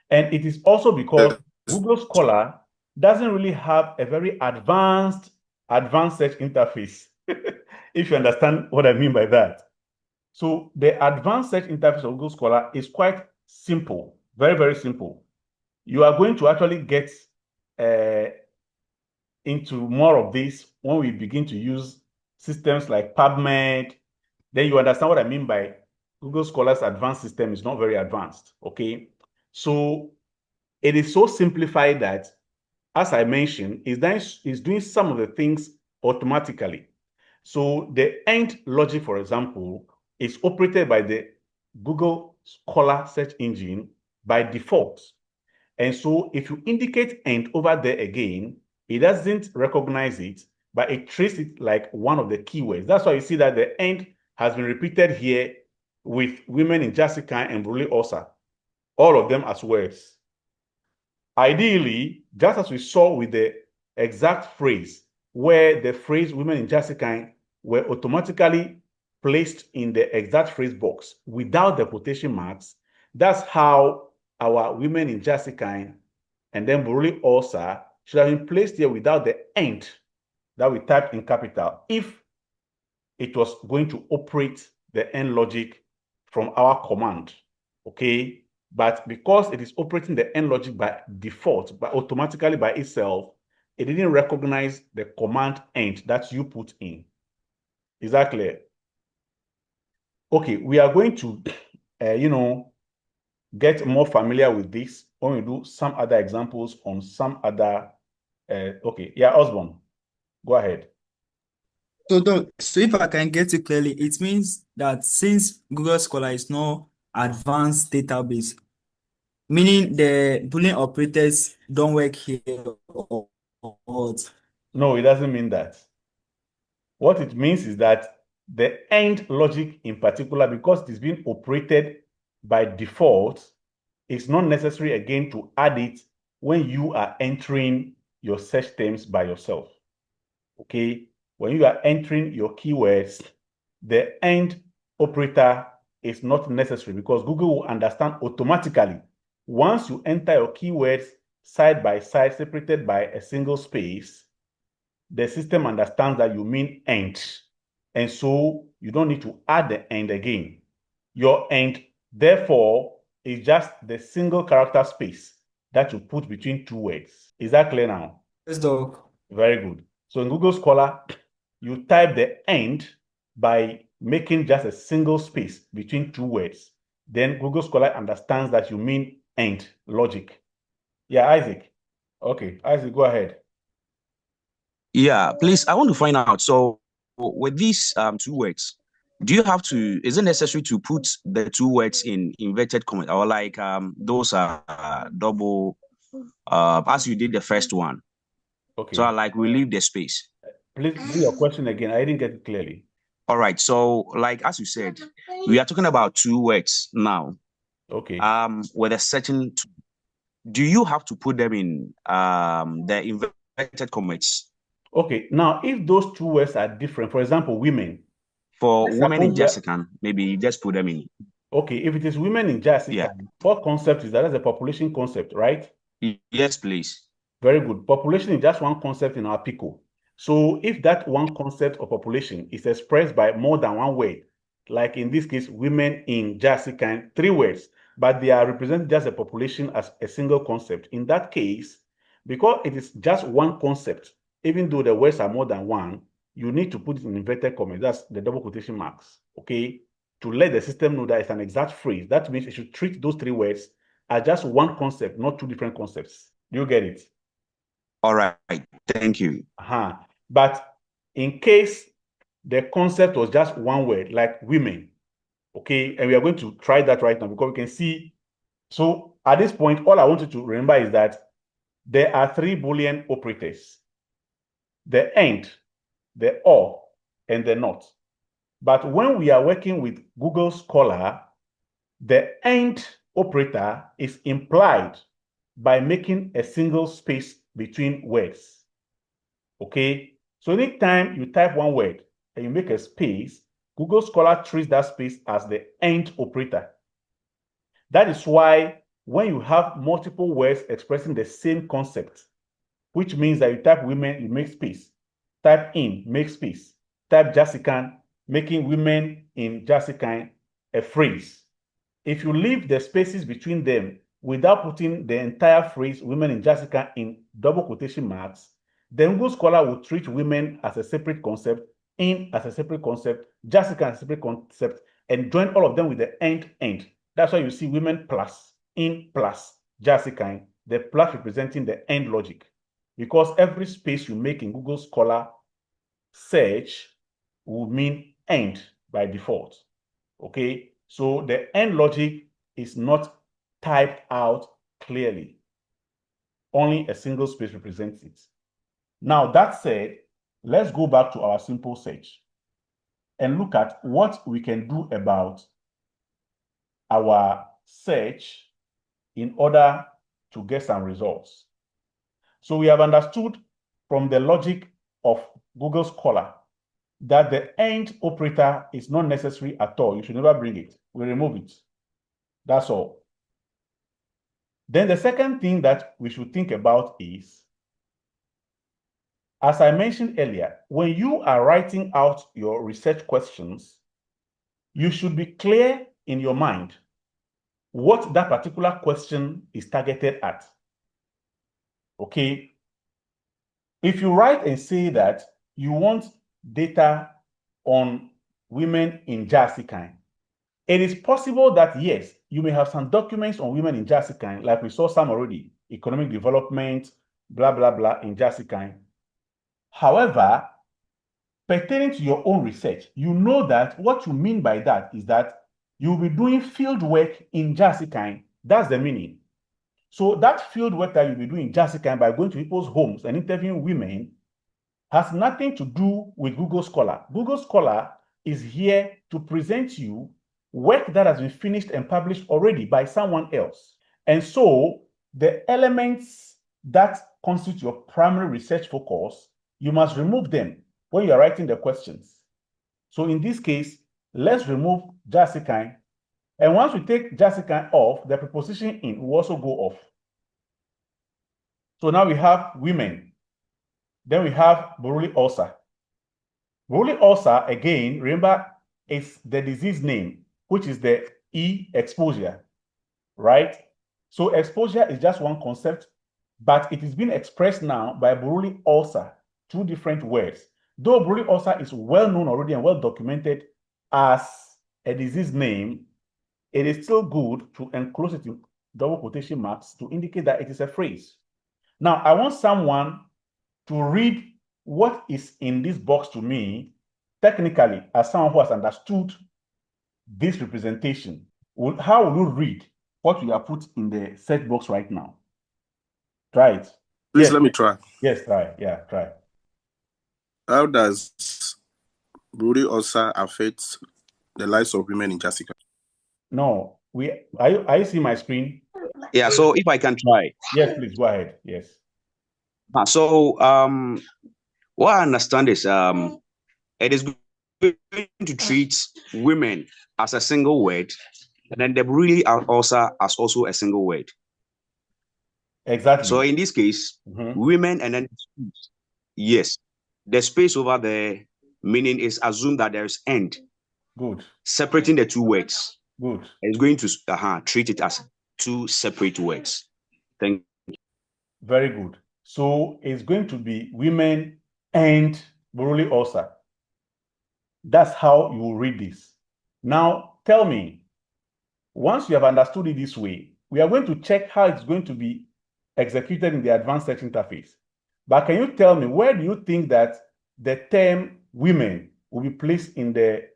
And it is also because Google Scholar doesn't really have a very advanced search interface, if you understand what I mean by that. So the advanced search interface of Google Scholar is quite simple, very, very simple. You are going to actually get into more of this when we begin to use systems like PubMed. Then you understand what I mean by Google Scholar's advanced system is not very advanced, okay? So it is so simplified that, as I mentioned, it's doing some of the things automatically. So the end logic, for example, is operated by the Google Scholar search engine by default. And so if you indicate end over there again, it doesn't recognize it, but it treats it like one of the keywords. That's why you see that the end has been repeated here with women in Jessica and Brule Osa, all of them as words. Ideally, just as we saw with the exact phrase, where the phrase women in Jessica were automatically placed in the exact phrase box without the quotation marks, that's how our women in Jessica and then Brule Osa should have been placed here without the end that we typed in capital if it was going to operate the end logic from our command, okay? But because it is operating the end logic by default, but automatically by itself, it didn't recognize the command end that you put in. Is that clear? Okay, we are going to, get more familiar with this when we do some other examples on some other, okay, yeah, Osborne, go ahead. So if I can get it clearly, it means that since Google Scholar is no advanced database, meaning the Boolean operators don't work here or what? No, it doesn't mean that. What it means is that the end logic in particular, because it is being operated by default, it's not necessary again to add it when you are entering your search terms by yourself. Okay? When you are entering your keywords, the end operator is not necessary because Google will understand automatically. Once you enter your keywords side by side, separated by a single space, the system understands that you mean end. And so you don't need to add the end again. Your end, therefore, is just the single character space that you put between two words. Is that clear now? Yes, Doc. Very good. So in Google Scholar, you type the end by making just a single space between two words. Then Google Scholar understands that you mean end logic. Yeah, Isaac. Okay, Isaac, go ahead. Yeah, please, I want to find out. So with these two words, do you have to, is it necessary to put the two words in inverted commas, or like those are double as you did the first one? Okay. So like we leave the space. Please do your question again. I didn't get it clearly. All right. So like as you said, we are talking about two words now. Okay. With a certain, do you have to put them in the inverted commas? Okay. Now, if those two words are different, for example, women. For women in suppose that- Jessica, maybe just put them in. Okay, if it is women in Jessica, Yeah. what concept is that? That's a population concept, right? Yes, please. Very good. Population is just one concept in our PICO. So if that one concept of population is expressed by more than one word, like in this case, women in Jessica, 3 words, but they are representing just a population as a single concept. In that case, because it is just one concept, even though the words are more than one, you need to put it in inverted commas. That's the double quotation marks, okay? To let the system know that it's an exact phrase. That means it should treat those 3 words as just one concept, not 2 different concepts. Do you get it? All right. Thank you. But in case the concept was just one word, like women, okay, and we are going to try that right now because we can see. So at this point, all I want you to remember is that there are 3 Boolean operators: the and, the or, and the not. But when we are working with Google Scholar, the and operator is implied by making a single space between words. Okay, so anytime you type one word and you make a space, Google Scholar treats that space as the and operator. That is why when you have multiple words expressing the same concept, which means that you type women, you make space, type in, make space, type Jessica, making women in Jessica a phrase. If you leave the spaces between them without putting the entire phrase women in Jessica in double quotation marks, then Google Scholar will treat women as a separate concept, in as a separate concept, Jessica as a separate concept, and join all of them with the and. That's why you see women plus, in plus, Jessica, the plus representing the and logic. Because every space you make in Google Scholar search will mean and by default. Okay, so the and logic is not typed out clearly. Only a single space represents it. Now, that said, let's go back to our simple search and look at what we can do about our search in order to get some results. So we have understood from the logic of Google Scholar that the and operator is not necessary at all. You should never bring it. We remove it. That's all. Then the second thing that we should think about is, as I mentioned earlier, when you are writing out your research questions, you should be clear in your mind what that particular question is targeted at. Okay? If you write and say that you want data on women in Jessica, it is possible that, yes, you may have some documents on women in Jessica, like we saw some already, economic development, blah, blah, blah, in Jessica. However, pertaining to your own research, you know that what you mean by that is that you'll be doing field work in Jessica. That's the meaning. So that field work that you'll be doing in Jessica by going to people's homes and interviewing women has nothing to do with Google Scholar. Google Scholar is here to present you work that has been finished and published already by someone else. And so the elements that constitute your primary research focus, you must remove them when you are writing the questions. So in this case, let's remove Jessica. And once we take Jessica off, the preposition in will also go off. So now we have women. Then we have Buruli ulcer. Buruli ulcer, again, remember, is the disease name, which is the E exposure, right? So exposure is just one concept, but it is being expressed now by Buruli ulcer, 2 different words. Though Buruli ulcer is well known already and well documented as a disease name, it is still good to enclose it in double quotation marks to indicate that it is a phrase. Now, I want someone to read what is in this box to me technically, as someone who has understood this representation, how will you read what you have put in the search box right now? Try it. Please Yes. let me try. Yes, try. Yeah, try. How does Brody ulcer affect the lives of women in Jessica? No, are you seeing my screen? Yeah, so if I can try. Yes, please go ahead. Yes. So what I understand is it is going to treat women as a single word, and then the really are also as also a single word. Exactly. So in this case, women and then yes, the space over there, meaning is assumed that there is end. Good. Separating the two words. Good. It's going to treat it as two separate words. Thank you. Very good. So it's going to be women and Boruli ulcer. That's how you will read this. Now, tell me, once you have understood it this way, we are going to check how it's going to be executed in the advanced search interface. But can you tell me, where do you think that the term women will be placed in the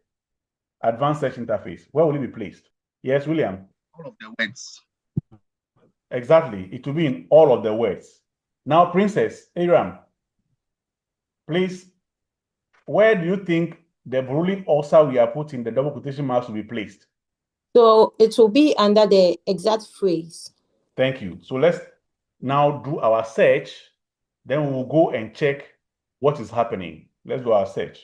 advanced search interface? Where will it be placed? Yes, William? All of the words. Exactly. It will be in all of the words. Now, Princess Aram, please, where do you think the Boruli ulcer we are putting the double quotation marks will be placed? So it will be under the exact phrase. Thank you. So let's now do our search. Then we will go and check what is happening. Let's do our search.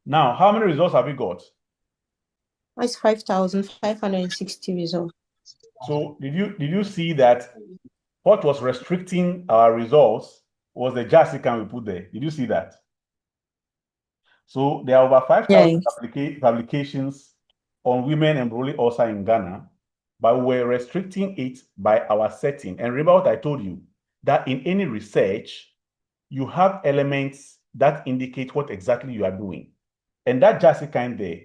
Now, how many results have we got? That's 5,560 results. So did you see that what was restricting our results was the Jessica we put there? Did you see that? So there are over 5,000 publications on women and Boruli ulcer in Ghana, but we're restricting it by our setting. And remember what I told you, that in any research, you have elements that indicate what exactly you are doing. And that Jessica there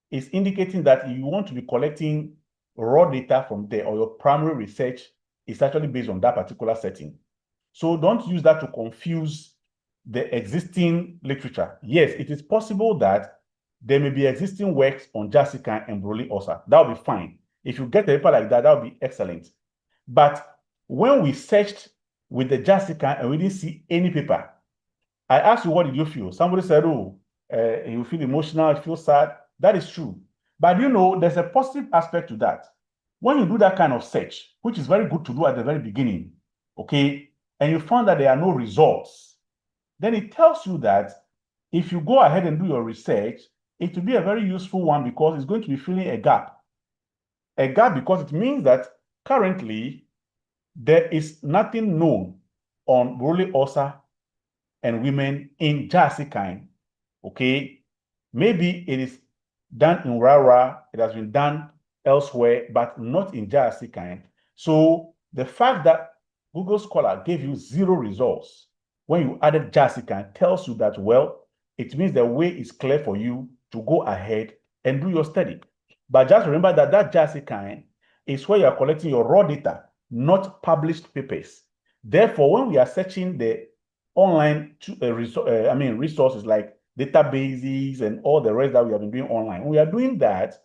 is indicating that you want to be collecting raw data from there, or your primary research is actually based on that particular setting. So don't use that to confuse the existing literature. Yes, it is possible that there may be existing works on Jessica and Boruli ulcer. That would be fine. If you get a paper like that, that would be excellent. But when we searched with the Jessica and we didn't see any paper, I asked you, what did you feel? Somebody said, oh, you feel emotional, you feel sad. That is true. But you know, there's a positive aspect to that. When you do that kind of search, which is very good to do at the very beginning, okay, and you find that there are no results, then it tells you that if you go ahead and do your research, it will be a very useful one because it's going to be filling a gap. A gap because it means that currently there is nothing known on Boruli ulcer and women in Jessica. Okay, maybe it is done in Rara, it has been done elsewhere, but not in Jessica. So the fact that Google Scholar gave you 0 results when you added Jessica tells you that, well, it means the way is clear for you to go ahead and do your study. But just remember that that Jessica is where you are collecting your raw data, not published papers. Therefore, when we are searching the online resources like databases and all the rest that we have been doing online, when we are doing that,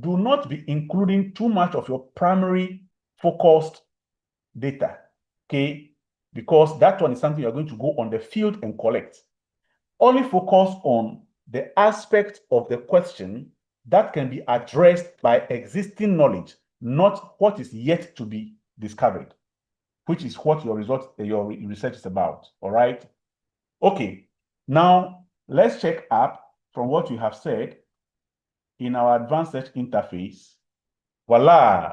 do not be including too much of your primary focused data, okay? Because that one is something you're going to go on the field and collect. Only focus on the aspect of the question that can be addressed by existing knowledge, not what is yet to be discovered, which is what your research is about, all right? Okay, now let's check up from what you have said in our advanced search interface. Voila!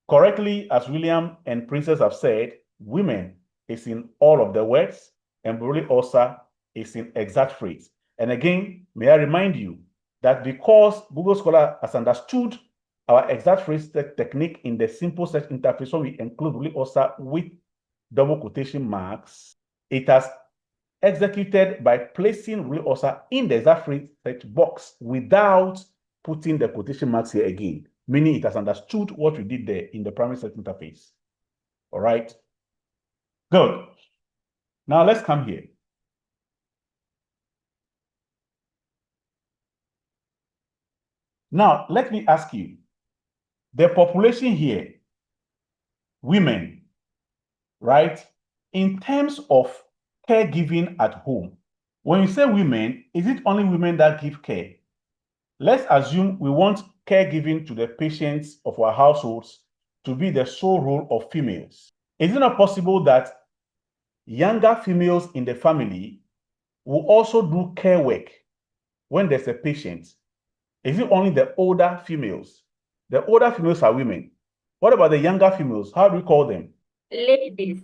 Correctly, as William and Princess have said, women is in all of the words, and Boruli ulcer is in exact phrase. And again, may I remind you that because Google Scholar has understood our exact phrase technique in the simple search interface, so we include Boruli ulcer with double quotation marks, it has executed by placing Boruli ulcer in the exact phrase search box without putting the quotation marks here again, meaning it has understood what we did there in the primary search interface. All right. Good. Now let's come here. Now, let me ask you, the population here, women, right? In terms of caregiving at home, when you say women, is it only women that give care? Let's assume we want caregiving to the patients of our households to be the sole role of females. Is it not possible that younger females in the family will also do care work when there's a patient? Is it only the older females? The older females are women. What about the younger females? How do we call them? Ladies.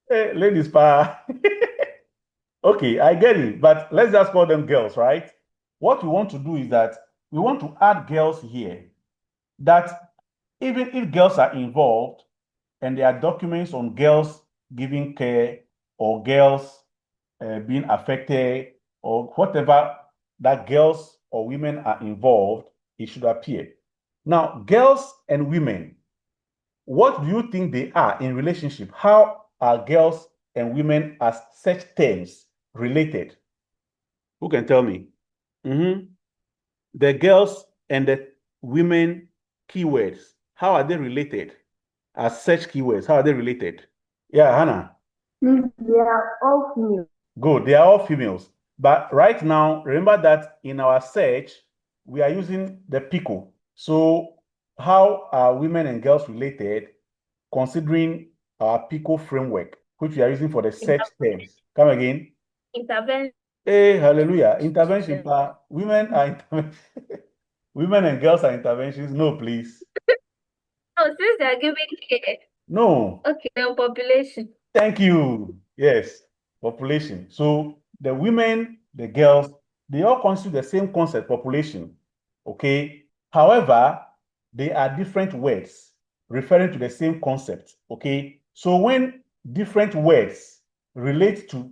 Hey, ladies, pa. Okay, I get it, but let's just call them girls, right? What we want to do is that we want to add girls here, that even if girls are involved and there are documents on girls giving care or girls being affected or whatever, that girls or women are involved, it should appear. Now, girls and women, what do you think they are in relationship? How are girls and women as such terms related? Who can tell me? The girls and the women keywords, how are they related? As such keywords, how are they related? Yeah, Hannah. Please, they are all female. Good, they are all females. But right now, remember that in our search, we are using the PICO. So how are women and girls related considering our PICO framework, which we are using for the search terms? Come again. Intervention. Hey, hallelujah. Intervention. Women are women and girls are interventions. No, please. Oh, since they are giving care. No. Okay, population. Thank you. Yes, population. So the women, the girls, they all constitute the same concept, population. Okay. However, they are different words referring to the same concept. Okay. So when different words relate to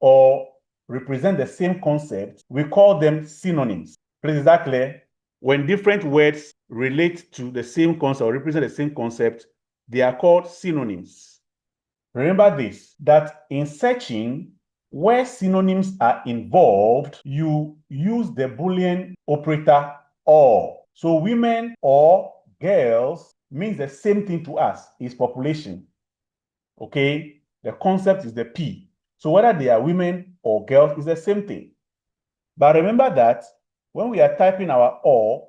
or represent the same concept, we call them synonyms. Please, is that clear? When different words relate to the same concept or represent the same concept, they are called synonyms. Remember this, that in searching, where synonyms are involved, you use the Boolean operator or. So women or girls means the same thing to us, is population. Okay, the concept is the P. So whether they are women or girls is the same thing. But remember that when we are typing our or,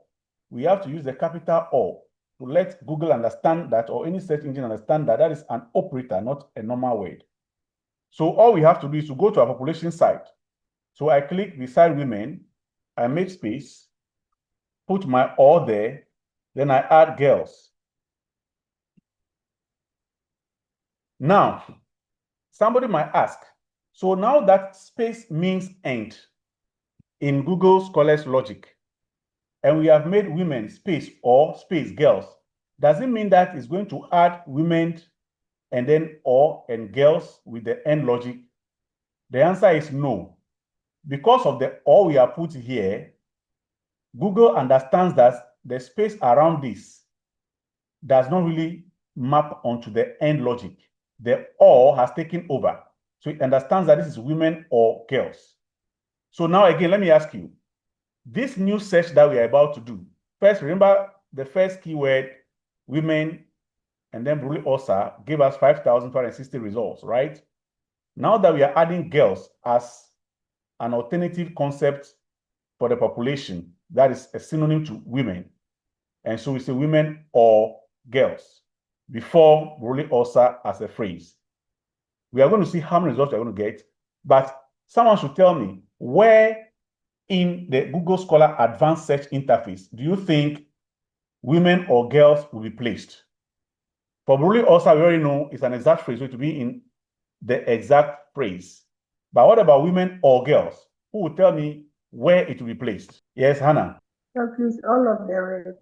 we have to use the capital O to let Google understand that, or any search engine understand that that is an operator, not a normal word. So all we have to do is to go to our population site. So I click beside women, I make space, put my or there, then I add girls. Now, somebody might ask, so now that space means end in Google Scholar's logic, and we have made women space or space girls, does it mean that it's going to add women and then or and girls with the end logic? The answer is no. Because of the or we are put here, Google understands that the space around this does not really map onto the end logic. The or has taken over. So it understands that this is women or girls. So now again, let me ask you, this new search that we are about to do, first, remember the first keyword, women, and then Brule Osa gave us 5,460 results, right? Now that we are adding girls as an alternative concept for the population, that is a synonym to women. And so we say women or girls before Brule Osa as a phrase. We are going to see how many results we are going to get, but someone should tell me where in the Google Scholar Advanced Search Interface do you think women or girls will be placed? For Brule Osa, we already know it's an exact phrase, so it will be in the exact phrase. But what about women or girls? Who will tell me where it will be placed? Yes, Hannah. So please, all of the words.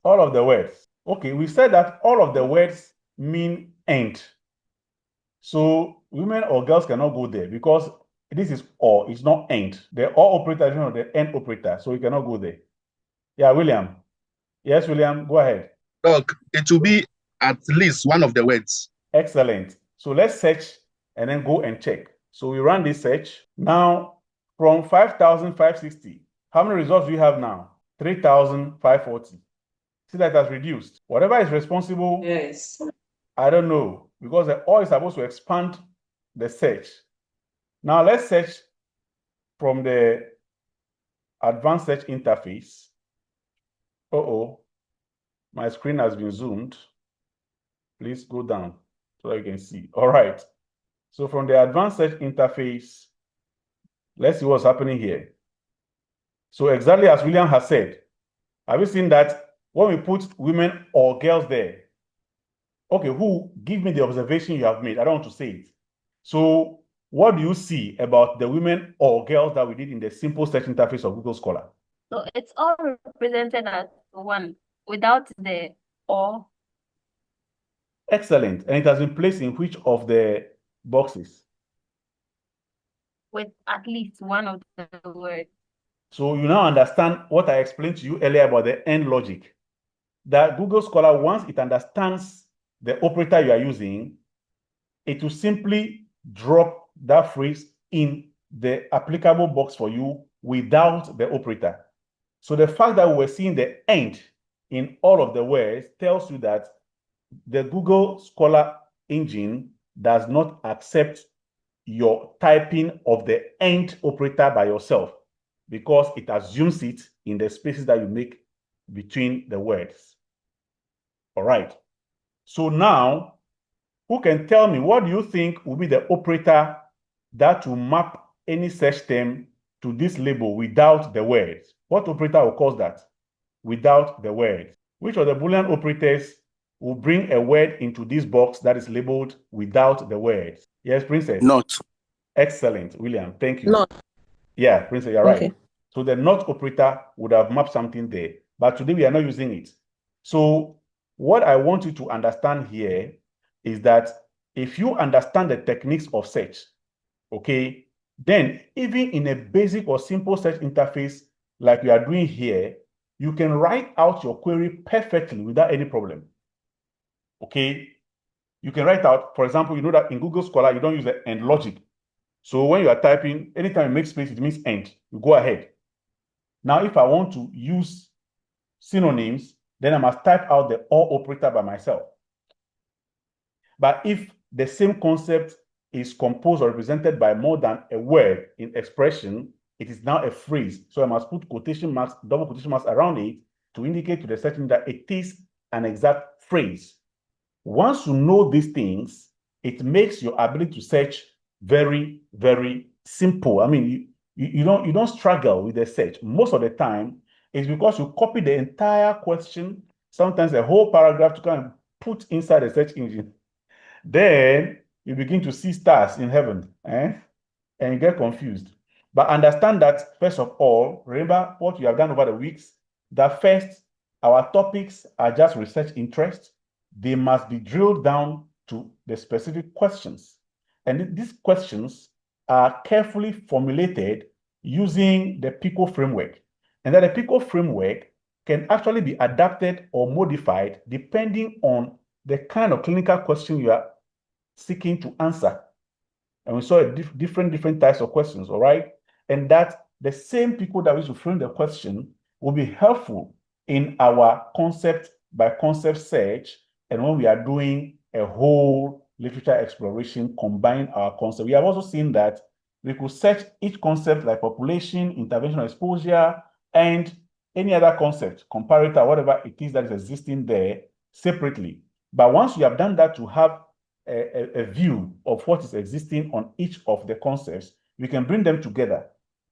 All of the words. Okay, we said that all of the words mean end. So women or girls cannot go there because this is or, it's not end. The or operator is not the end operator, so you cannot go there. Yeah, William. Yes, William, go ahead. Look, it will be at least one of the words. Excellent. So let's search and then go and check. So we run this search. Now, from 5,560, how many results do you have now? 3,540. See that has reduced. Whatever is responsible, Yes. I don't know, because the O is supposed to expand the search. Now let's search from the advanced search interface. Uh-oh, my screen has been zoomed. Please go down so that you can see. All right. So from the advanced search interface, let's see what's happening here. So exactly as William has said, have you seen that when we put women or girls there? Okay, who give me the observation you have made? I don't want to say it. So what do you see about the women or girls that we did in the simple search interface of Google Scholar? So it's all represented as one without the or. Excellent. And it has been placed in which of the boxes? With at least one of the words. So you now understand what I explained to you earlier about the AND logic. That Google Scholar, once it understands the operator you are using, it will simply drop that phrase in the applicable box for you without the operator. So the fact that we're seeing the AND in all of the words tells you that the Google Scholar engine does not accept your typing of the AND operator by yourself, because it assumes it in the spaces that you make between the words. All right. So now, who can tell me what do you think will be the operator that will map any search term to this label without the words? What operator will cause that without the words? Which of the Boolean operators will bring a word into this box that is labeled without the words? Yes, Princess? Not. Excellent, William. Thank you. Not. Yeah, Princess, you're Okay. right. So the not operator would have mapped something there, but today we are not using it. So what I want you to understand here is that if you understand the techniques of search, okay, then even in a basic or simple search interface like we are doing here, you can write out your query perfectly without any problem. Okay, you can write out, for example, you know that in Google Scholar, you don't use the AND logic. So when you are typing, anytime you make space, it means AND. You go ahead. Now, if I want to use synonyms, then I must type out the OR operator by myself. But if the same concept is composed or represented by more than a word in expression, it is now a phrase. So I must put quotation marks, double quotation marks around it to indicate to the search engine that it is an exact phrase. Once you know these things, it makes your ability to search very, very simple. I mean, you don't struggle with the search. Most of the time, it's because you copy the entire question, sometimes a whole paragraph to kind of put inside the search engine. Then you begin to see stars in heaven, and you get confused. But understand that, first of all, remember what you have done over the weeks, that first, our topics are just research interests. They must be drilled down to the specific questions. And these questions are carefully formulated using the PICO framework. And that the PICO framework can actually be adapted or modified depending on the kind of clinical question you are seeking to answer. And we saw different types of questions, all right? And that the same PICO that we should frame the question will be helpful in our concept by concept search, and when we are doing a whole literature exploration, combine our concept. We have also seen that we could search each concept like population, interventional exposure, and any other concept, comparator, whatever it is that is existing there separately. But once you have done that to have a view of what is existing on each of the concepts, we can bring them together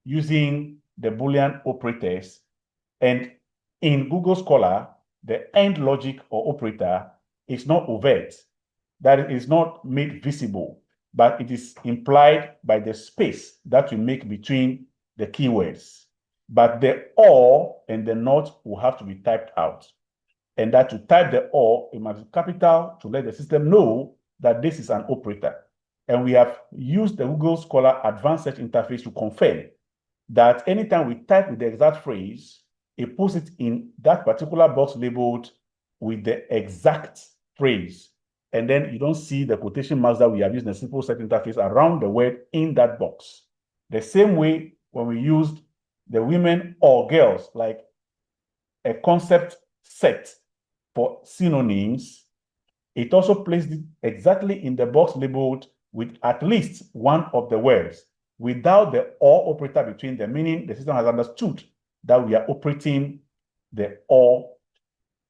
using the Boolean operators. And in Google Scholar, the AND logic or operator is not overt, that is not made visible, but it is implied by the space that we make between the keywords. But the OR and the NOT will have to be typed out. And that to type the OR, it must be capital to let the system know that this is an operator. And we have used the Google Scholar Advanced Search Interface to confirm that anytime we type with the exact phrase, it puts it in that particular box labeled with the exact phrase. And then you don't see the quotation marks that we have used in a simple search interface around the word in that box. The same way when we used the women or girls, like a concept set for synonyms, it also placed it exactly in the box labeled with at least one of the words without the or operator between them, meaning the system has understood that we are operating the or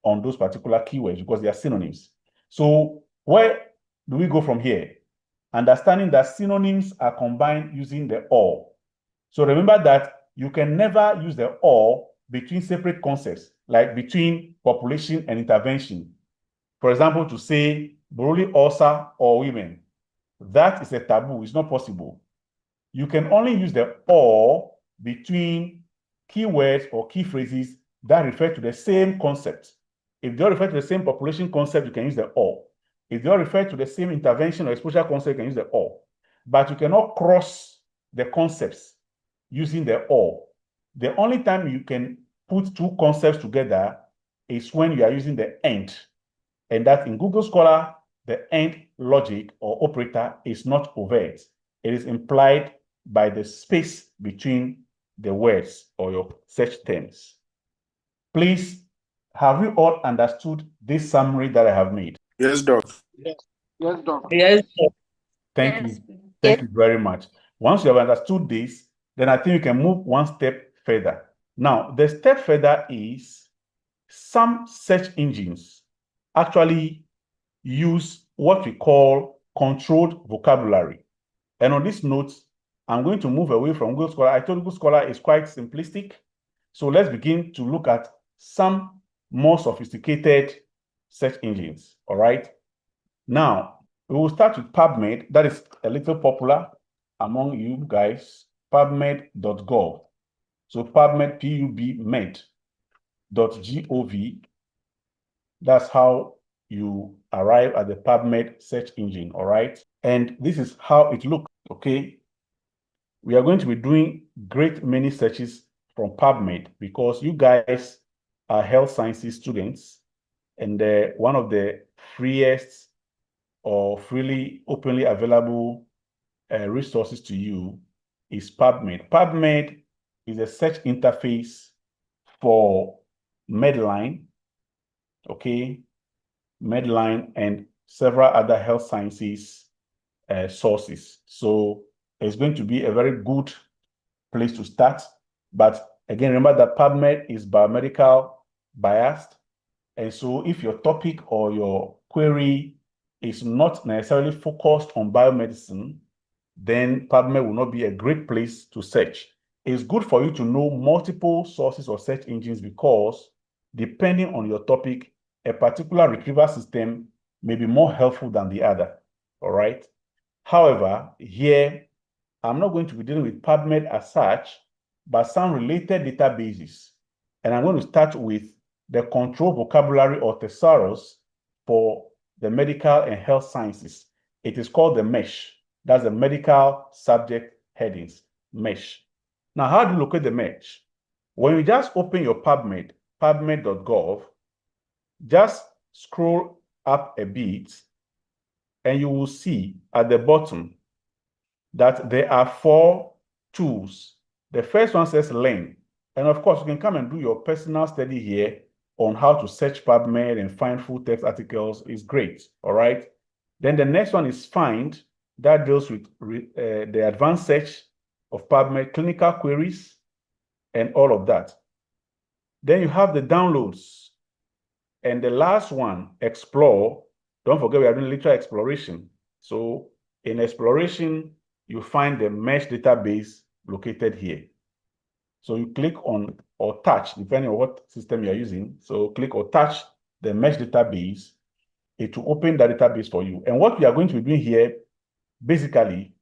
on those particular keywords because they are synonyms. So where do we go from here? Understanding that synonyms are combined using the or. So remember that you can never use the or between separate concepts, like between population and intervention. For example, to say Borrelia ulcer or women, that is a taboo. It's not possible. You can only use the or between keywords or key phrases that refer to the same concept. If they all refer to the same population concept, you can use the or. If they all refer to the same intervention or exposure concept, you can use the or. But you cannot cross the concepts using the or. The only time you can put two concepts together is when you are using the and. And that in Google Scholar, the and logic or operator is not overt. It is implied by the space between the words or your search terms. Please, have you all understood this summary that I have made? Yes, Doc. Yes, Doc. Yes, sir. Thank Yes. you. Thank you very much. Once you have understood this, then I think you can move one step further. Now, the step further is some search engines actually use what we call controlled vocabulary. And on this note, I'm going to move away from Google Scholar. I told Google Scholar is quite simplistic. So let's begin to look at some more sophisticated search engines. All right. Now, we will start with PubMed. That is a little popular among you guys. PubMed.gov. So PubMed, PubMed.gov. That's how you arrive at the PubMed search engine, all right? And this is how it looks, okay? We are going to be doing great many searches from PubMed because you guys are health sciences students, and one of the freest or freely, openly available resources to you is PubMed. PubMed is a search interface for Medline, okay? Medline and several other health sciences sources. So it's going to be a very good place to start. But again, remember that PubMed is biomedical biased. And so if your topic or your query is not necessarily focused on biomedicine, then PubMed will not be a great place to search. It's good for you to know multiple sources or search engines because depending on your topic, a particular retrieval system may be more helpful than the other, all right? However, here, I'm not going to be dealing with PubMed as such, but some related databases. And I'm going to start with the control vocabulary or thesaurus for the medical and health sciences. It is called the MESH. That's the medical subject headings, MESH. Now, how do you locate the MESH? When you just open your PubMed, PubMed.gov, just scroll up a bit and you will see at the bottom that there are 4 tools. The first one says Learn. And of course, you can come and do your personal study here on how to search PubMed and find full text articles. Is great, all right? Then the next one is Find. That deals with the advanced search of PubMed, clinical queries, and all of that. Then you have the downloads. And the last one, Explore. Don't forget we are doing literal exploration. So in exploration, you find the MESH database located here. So you click on or touch, depending on what system you're using. So click or touch the MESH database. It will open the database for you. And what we are going to be doing here, basically,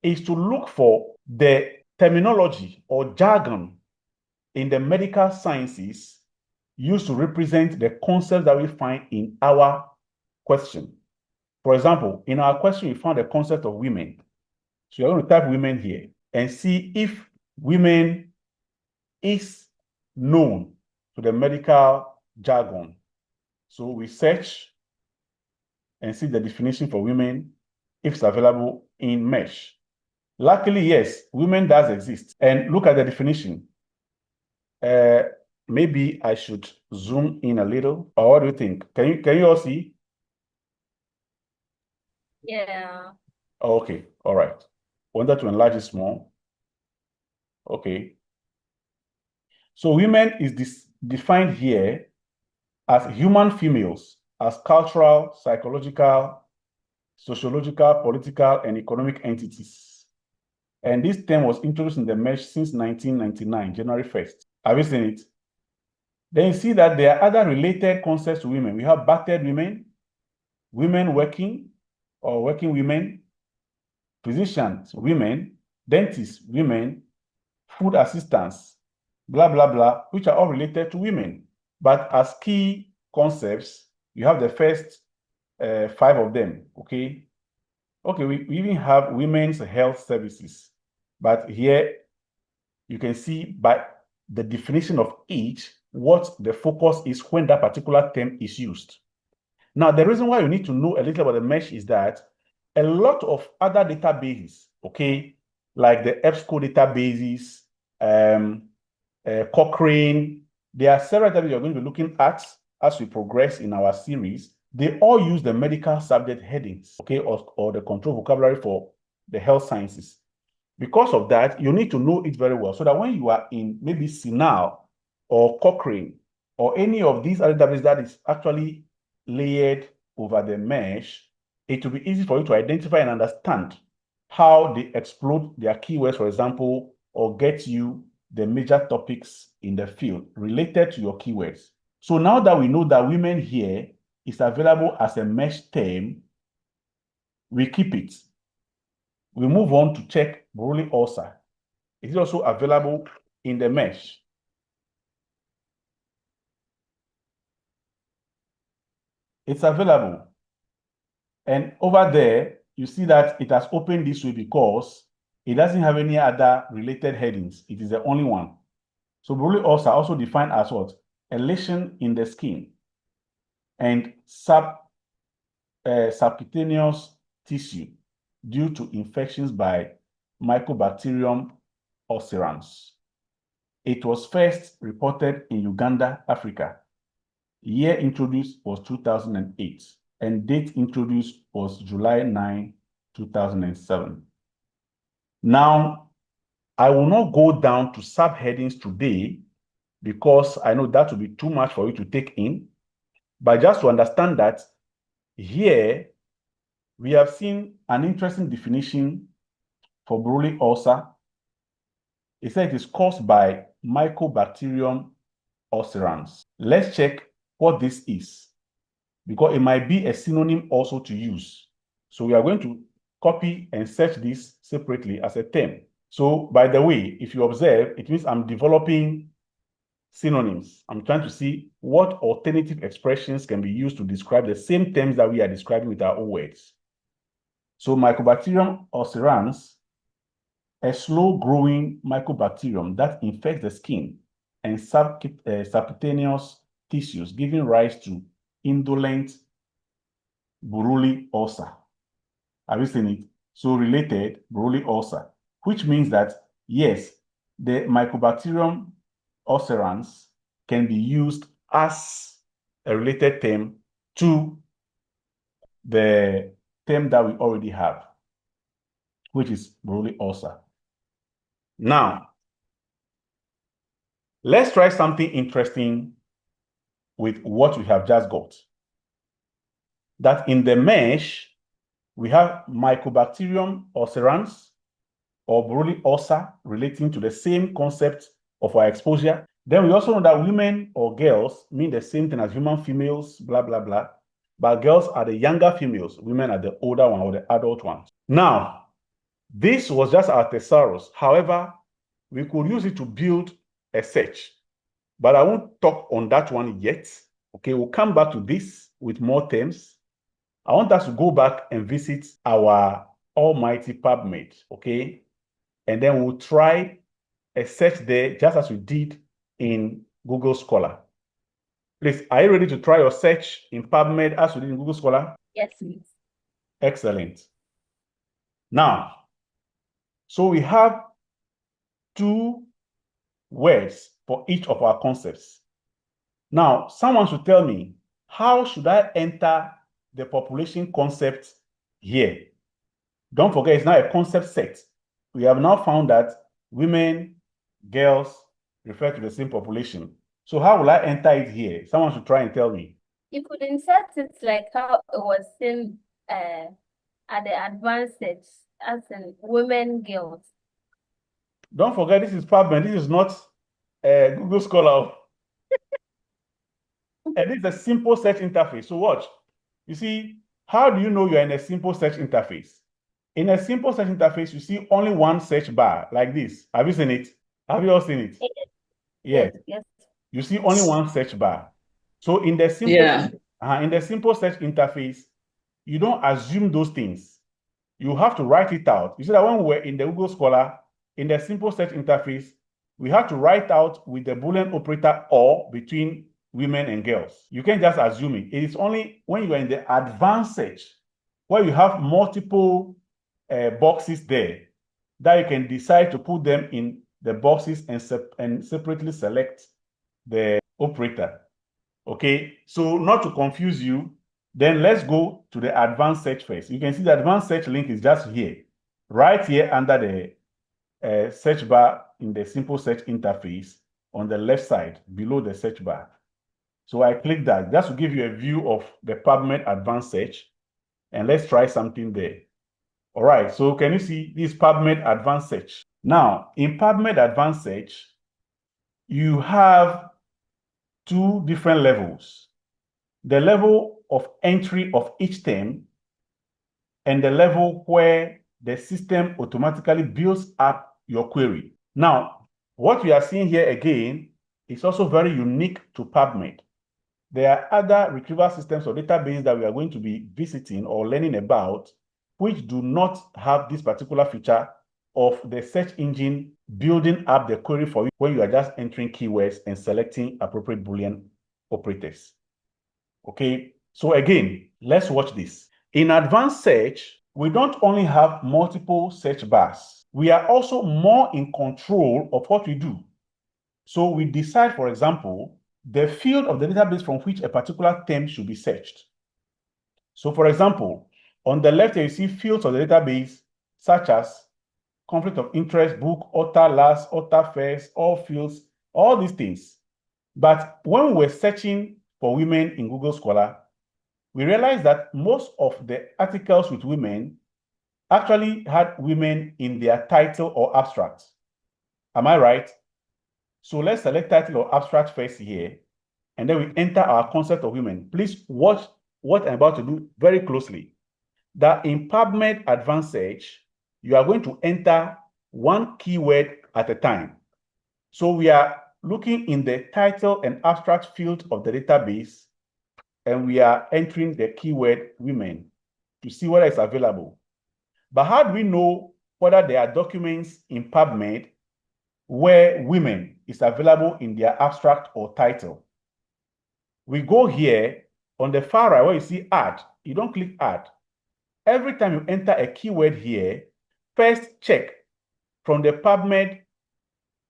is to look for the terminology or jargon in the medical sciences used to represent the concepts that we find in our question. For example, in our question, we found the concept of women. So you're going to type women here and see if women is known to the medical jargon. So we search and see the definition for women if it's available in MESH. Luckily, yes, women does exist. And look at the definition. maybe I should zoom in a little, or what do you think? Can you all see? Yeah. Okay, all right. Wanted to enlarge this more. Okay. So women is defined here as human females, as cultural, psychological, sociological, political, and economic entities. And this term was introduced in the mesh since 1999, January 1st. Have you seen it? Then you see that there are other related concepts to women. We have battered women, women working or working women, physicians, women, dentists, women, food assistants, blah, blah, blah, which are all related to women. But as key concepts, you have the first 5 of them, okay? Okay, we even have women's health services. But here you can see by the definition of each, what the focus is when that particular term is used. Now, the reason why you need to know a little about the mesh is that a lot of other databases, okay, like the EBSCO databases, Cochrane, there are several that you're going to be looking at as we progress in our series. They all use the medical subject headings, okay, or the control vocabulary for the health sciences. Because of that, you need to know it very well so that when you are in maybe CINAHL or Cochrane or any of these other databases that is actually layered over the mesh, it will be easy for you to identify and understand how they explode their keywords, for example, or get you the major topics in the field related to your keywords. So now that we know that women here is available as a mesh term, we keep it. We move on to check Buruli ulcer. It is also available in the mesh. It's available. And over there, you see that it has opened this way because it doesn't have any other related headings. It is the only one. So Buruli ulcer also defined as what? A lesion in the skin and subcutaneous tissue due to infections by Mycobacterium ulcerans. It was first reported in Uganda, Africa. Year introduced was 2008, and date introduced was July 9, 2007. Now, I will not go down to subheadings today because I know that will be too much for you to take in, but just to understand that here we have seen an interesting definition for Buruli ulcer. It said it is caused by Mycobacterium ulcerans. Let's check what this is, because it might be a synonym also to use. So we are going to copy and search this separately as a term. So by the way, if you observe, it means I'm developing synonyms. I'm trying to see what alternative expressions can be used to describe the same terms that we are describing with our own words. So Mycobacterium ulcerans, a slow-growing mycobacterium that infects the skin and subcutaneous tissues, giving rise to indolent Buruli ulcer. Have you seen it? So related Buruli ulcer, which means that, yes, the Mycobacterium ulcerans can be used as a related term to the term that we already have, which is Buruli ulcer. Now, let's try something interesting with what we have just got. That in the mesh, we have Mycobacterium ulcerans or Buruli ulcer relating to the same concept of our exposure. Then we also know that women or girls mean the same thing as human females, blah, blah, blah. But girls are the younger females, women are the older one or the adult ones. Now, this was just our thesaurus. However, we could use it to build a search, but I won't talk on that one yet. Okay, we'll come back to this with more terms. I want us to go back and visit our almighty PubMed, okay? And then we'll try a search there just as we did in Google Scholar. Please, are you ready to try your search in PubMed as we did in Google Scholar? Yes, please. Excellent. Now, so we have two words for each of our concepts. Now, someone should tell me, how should I enter the population concept here? Don't forget, it's now a concept set. We have now found that women, girls refer to the same population. So how will I enter it here? Someone should try and tell me. You could insert it like how it was seen at the advanced stage, as in women, girls. Don't forget, this is PubMed. This is not Google Scholar. And this is a simple search interface. So watch. You see, how do you know you're in a simple search interface? In a simple search interface, you see only one search bar like this. Have you seen it? Have you all seen it? Yes. Yes. You see only one search bar. So in the simple search interface, you don't assume those things. You have to write it out. You see that when we're in the Google Scholar, in the simple search interface, we have to write out with the Boolean operator or between women and girls. You can't just assume it. It is only when you are in the advanced search, where you have multiple boxes there, that you can decide to put them in the boxes and separately select the operator. Okay, so not to confuse you, then let's go to the advanced search first. You can see the advanced search link is just here, right here under the search bar in the simple search interface on the left side below the search bar. So I click that just to give you a view of the PubMed advanced search, and let's try something there. All right, so can you see this PubMed advanced search? Now, in PubMed advanced search, you have two different levels. The level of entry of each term and the level where the system automatically builds up your query. Now, what we are seeing here again is also very unique to PubMed. There are other retrieval systems or databases that we are going to be visiting or learning about, which do not have this particular feature of the search engine building up the query for you when you are just entering keywords and selecting appropriate Boolean operators. Okay, so again, let's watch this. In advanced search, we don't only have multiple search bars. We are also more in control of what we do. So we decide, for example, the field of the database from which a particular term should be searched. So for example, on the left here, you see fields of the database, such as conflict of interest, book, author, last, author, first, all fields, all these things. But when we're searching for women in Google Scholar, we realized that most of the articles with women actually had women in their title or abstract. Am I right? So let's select title or abstract first here, and then we enter our concept of women. Please watch what I'm about to do very closely. That in PubMed Advanced Search, you are going to enter one keyword at a time. So we are looking in the title and abstract field of the database, and we are entering the keyword women to see whether it's available. But how do we know whether there are documents in PubMed where women is available in their abstract or title? We go here on the far right where you see add. You don't click add. Every time you enter a keyword here, first check from the PubMed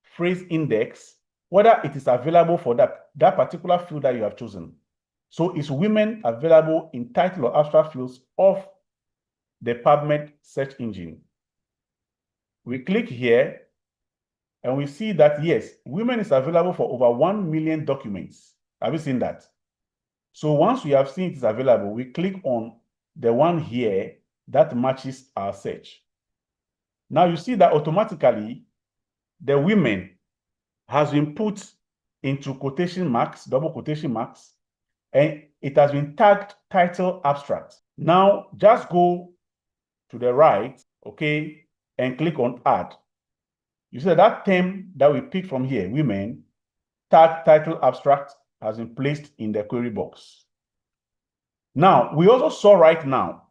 phrase index whether it is available for that particular field that you have chosen. So is women available in title or abstract fields of the PubMed search engine? We click here and we see that yes, women is available for over 1 million documents. Have you seen that? So once we have seen it is available, we click on the one here that matches our search. Now you see that automatically the women has been put into quotation marks, double quotation marks, and it has been tagged title abstract. Now just go to the right, okay, and click on add. You see that term that we picked from here, women, tag title abstract, has been placed in the query box. Now, we also saw right now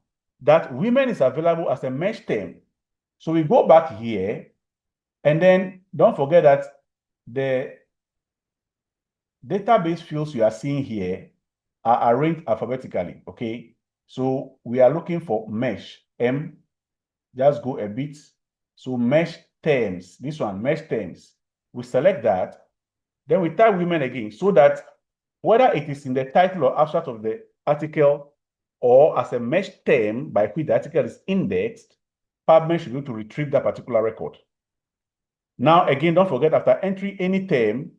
that women is available as a mesh term. So we go back here, and then don't forget that the database fields you are seeing here are arranged alphabetically, okay? So we are looking for mesh, M, just go a bit. So mesh terms, this one, mesh terms. we select that, then we type women again, so that whether it is in the title or abstract of the article or as a mesh term by which the article is indexed, PubMed should be able to retrieve that particular record. Now, again, don't forget, after entering any term,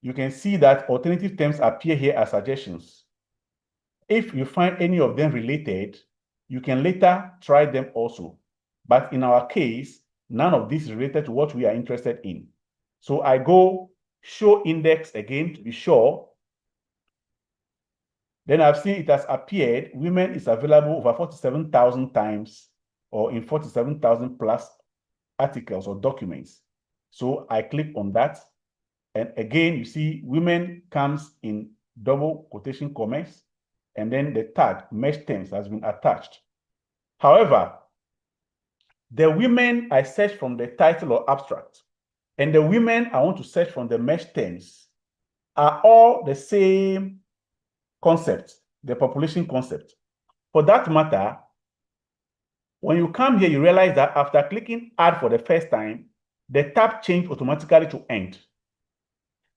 you can see that alternative terms appear here as suggestions. If you find any of them related, you can later try them also. But in our case, none of this is related to what we are interested in. So I go show index again to be sure. Then I've seen it has appeared. Women is available over 47,000 times, or in 47,000 plus articles or documents. So I click on that. And again, you see women comes in double quotation commas, and then the tag mesh terms has been attached. However, the women I search from the title or abstract and the women I want to search from the mesh terms are all the same concept, the population concept. For that matter, when you come here, you realize that after clicking add for the first time, the tab changed automatically to end.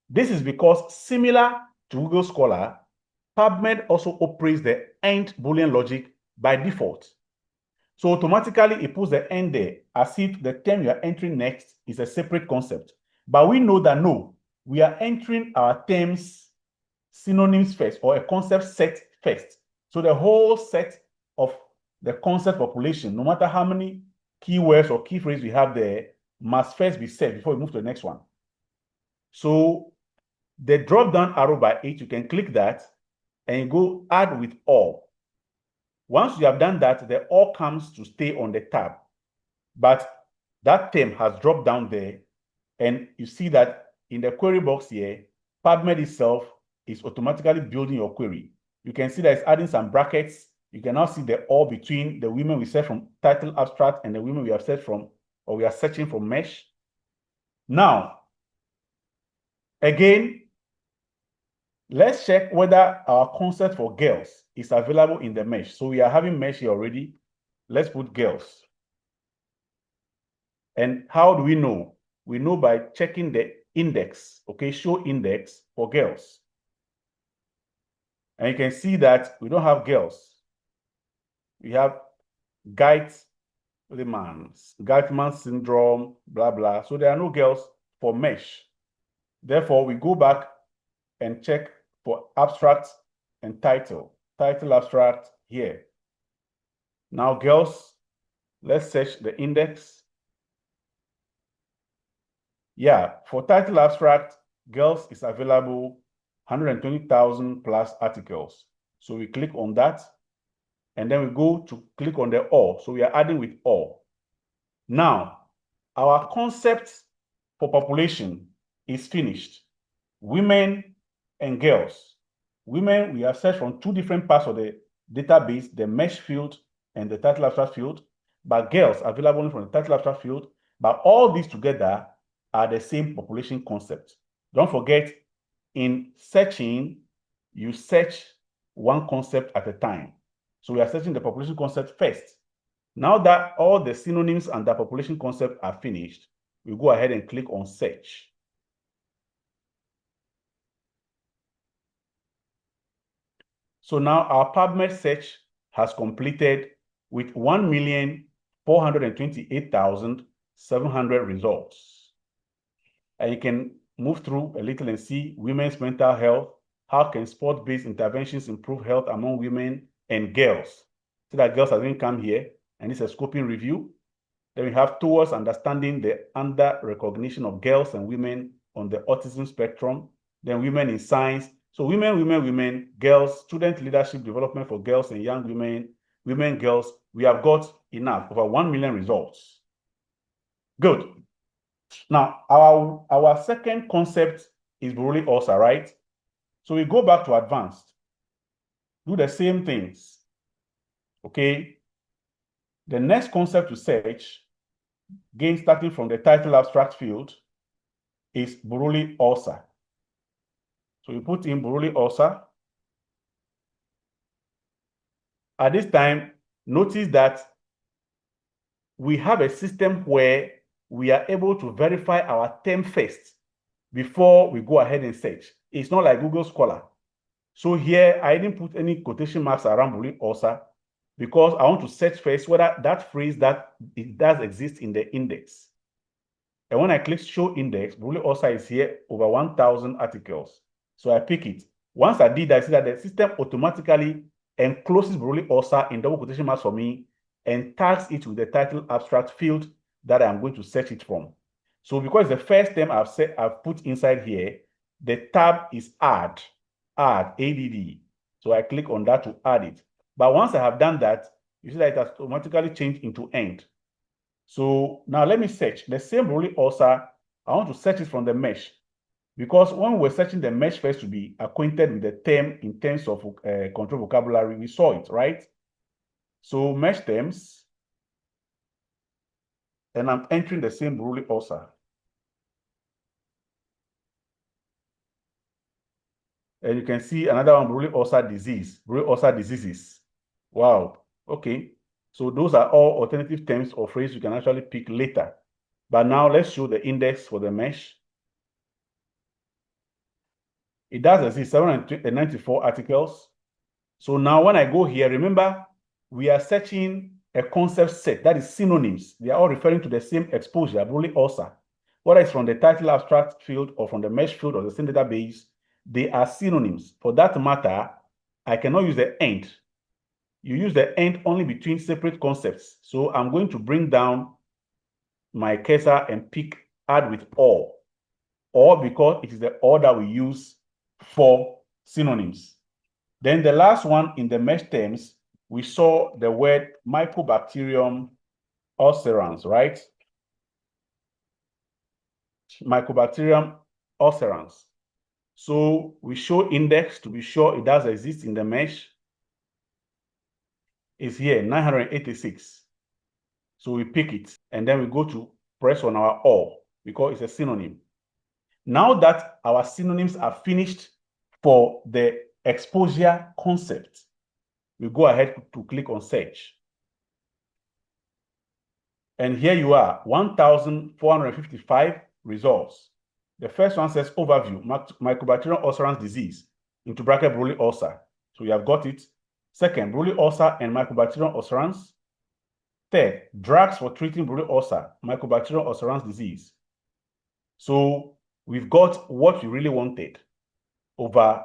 This is because, similar to Google Scholar, PubMed also operates the end Boolean logic by default. So automatically it puts the end there as if the term you are entering next is a separate concept. But we know that no, we are entering our terms synonyms first, or a concept set first. So the whole set of the concept population, no matter how many keywords or key phrases we have there, must first be set before we move to the next one. So the drop-down arrow by 8, you can click that and you go add with all. Once you have done that, the all comes to stay on the tab. But that term has dropped down there, and you see that in the query box here, PubMed itself is automatically building your query. You can see that it's adding some brackets. You can now see the all between the women we search from title abstract and the women we have searched from, or we are searching from mesh. Now, again, let's check whether our concept for girls is available in the mesh. So we are having mesh here already. Let's put girls. And how do we know? We know by checking the index, okay, show index for girls. And you can see that we don't have girls. We have Geitman syndrome, blah, blah. So there are no girls for mesh. Therefore, we go back and check for abstract and title. Title abstract here. Now girls, let's search the index. Yeah, for title abstract, girls is available 120,000 plus articles. So we click on that, and then we go to click on the all. So we are adding with all. Now, our concept for population is finished. Women and girls. Women, we have searched from two different parts of the database, the mesh field and the title abstract field, but girls are available only from the title abstract field. But all these together are the same population concept. Don't forget, in searching, you search one concept at a time. So we are searching the population concept first. Now that all the synonyms and the population concept are finished, we go ahead and click on search. So now our PubMed search has completed with 1,428,700 results. And you can move through a little and see women's mental health. How can sport-based interventions improve health among women and girls? So that girls have been come here, and it's a scoping review. Then we have towards understanding the under recognition of girls and women on the autism spectrum. Then women in science. So women, girls, student leadership development for girls and young women, girls. We have got enough, over 1 million results. Good. Now, our second concept is Buruli also, right? So we go back to advanced. Do the same things. Okay. The next concept to search, again starting from the title abstract field, is Buruli ulcer. So you put in Buruli ulcer. At this time, notice that we have a system where we are able to verify our term first before we go ahead and search. It's not like Google Scholar. So here, I didn't put any quotation marks around Buruli ulcer because I want to search first whether that phrase that it does exist in the index. And when I click show index, Buruli ulcer is here over 1,000 articles. So I pick it. Once I did that, I see that the system automatically encloses Buruli ulcer in double quotation marks for me and tags it with the title abstract field that I'm going to search it from. So because the first term I've put inside here, the tab is add, ADD. So I click on that to add it. But once I have done that, you see that it has automatically changed into end. So now let me search the same Buruli ulcer. I want to search it from the mesh because when we're searching the mesh first to be acquainted with the term in terms of control vocabulary, we saw it, right? So mesh terms, and I'm entering the same Buruli ulcer. And you can see another one, Buruli ulcer disease, Buruli ulcer diseases. Wow, okay. So those are all alternative terms or phrases you can actually pick later. But now let's show the index for the mesh. It does exist, 794 articles. So now when I go here, remember, we are searching a concept set, that is synonyms. They are all referring to the same exposure, Buruli ulcer. Whether it's from the title abstract field or from the mesh field or the same database, they are synonyms. For that matter, I cannot use the end. You use the end only between separate concepts. So I'm going to bring down my cursor and pick add with or because it is the or that we use for synonyms. Then the last one in the mesh terms, we saw the word Mycobacterium ulcerans, right? Mycobacterium ulcerans. So we show index to be sure it does exist in the mesh. It's here, 986. So we pick it, and then we go to press on our or because it's a synonym. Now that our synonyms are finished for the exposure concept, we go ahead to click on search. And here you are, 1,455 results. The first one says overview, Mycobacterium ulcerans disease, into bracket Buruli ulcer. So you have got it. Second, Buruli ulcer and Mycobacterium ulcerans. Third, drugs for treating Buruli ulcer, Mycobacterium ulcerans disease. So we've got what we really wanted, over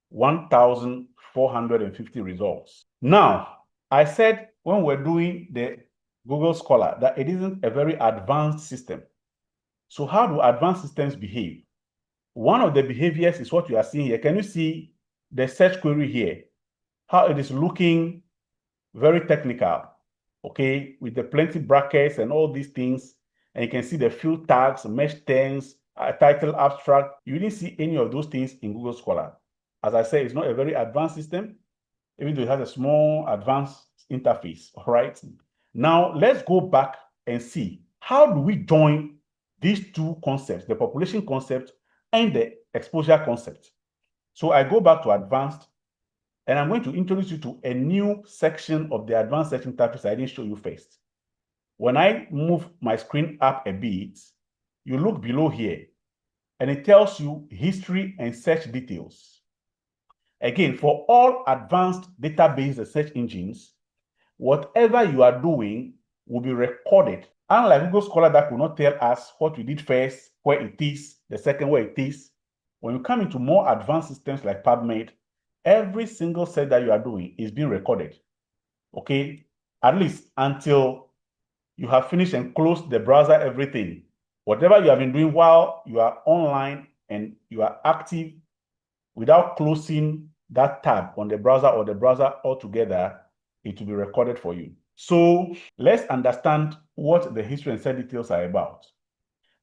1,450 results. Now, I said when we're doing the Google Scholar that it isn't a very advanced system. So how do advanced systems behave? One of the behaviors is what you are seeing here. Can you see the search query here? How it is looking very technical, okay, with the plenty brackets and all these things. And you can see the field tags, mesh terms, title abstract. You didn't see any of those things in Google Scholar. As I said, it's not a very advanced system, even though it has a small advanced interface, all right? Now, let's go back and see how do we join these two concepts, the population concept and the exposure concept. So I go back to advanced, and I'm going to introduce you to a new section of the advanced search interface I didn't show you first. When I move my screen up a bit, you look below here, and it tells you history and search details. Again, for all advanced database search engines, whatever you are doing will be recorded. Unlike Google Scholar that will not tell us what we did first, where it is, the second where it is. When you come into more advanced systems like PubMed, every single search that you are doing is being recorded, okay? At least until you have finished and closed the browser, everything. Whatever you have been doing while you are online and you are active without closing that tab on the browser or the browser altogether, it will be recorded for you. So let's understand what the history and search details are about.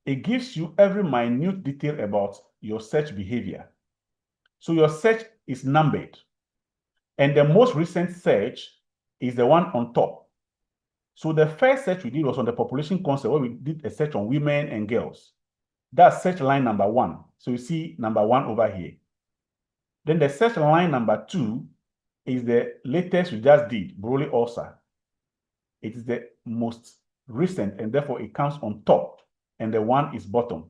It gives you every minute detail about your search behavior. So your search is numbered, and the most recent search is the one on top. So the first search we did was on the population concept, where we did a search on women and girls. That's search line number 1. So you see number 1 over here. Then the search line number 2 is the latest we just did, Buruli ulcer. It is the most recent, and therefore it comes on top, and the 1 is bottom.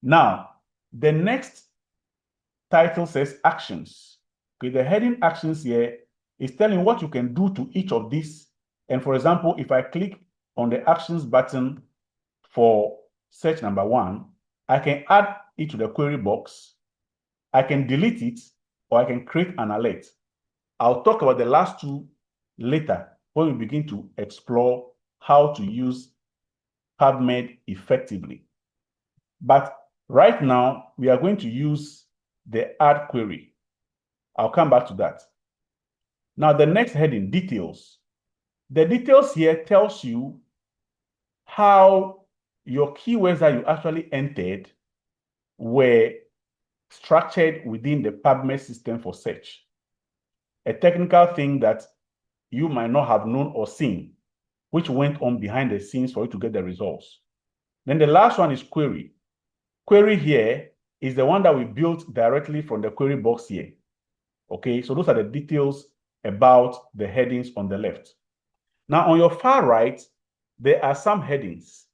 Now, the next title says actions. Okay, the heading actions here is telling what you can do to each of these. And for example, if I click on the actions button for search number 1, I can add it to the query box, I can delete it, or I can create an alert. I'll talk about the last two later when we begin to explore how to use PubMed effectively. But right now, we are going to use the add query. I'll come back to that. Now, the next heading, details. The details here tells you how your keywords that you actually entered were structured within the PubMed system for search. A technical thing that you might not have known or seen, which went on behind the scenes for you to get the results. Then the last one is query. Query here is the one that we built directly from the query box here. Okay, so those are the details about the headings on the left. Now, on your far right, there are some headings.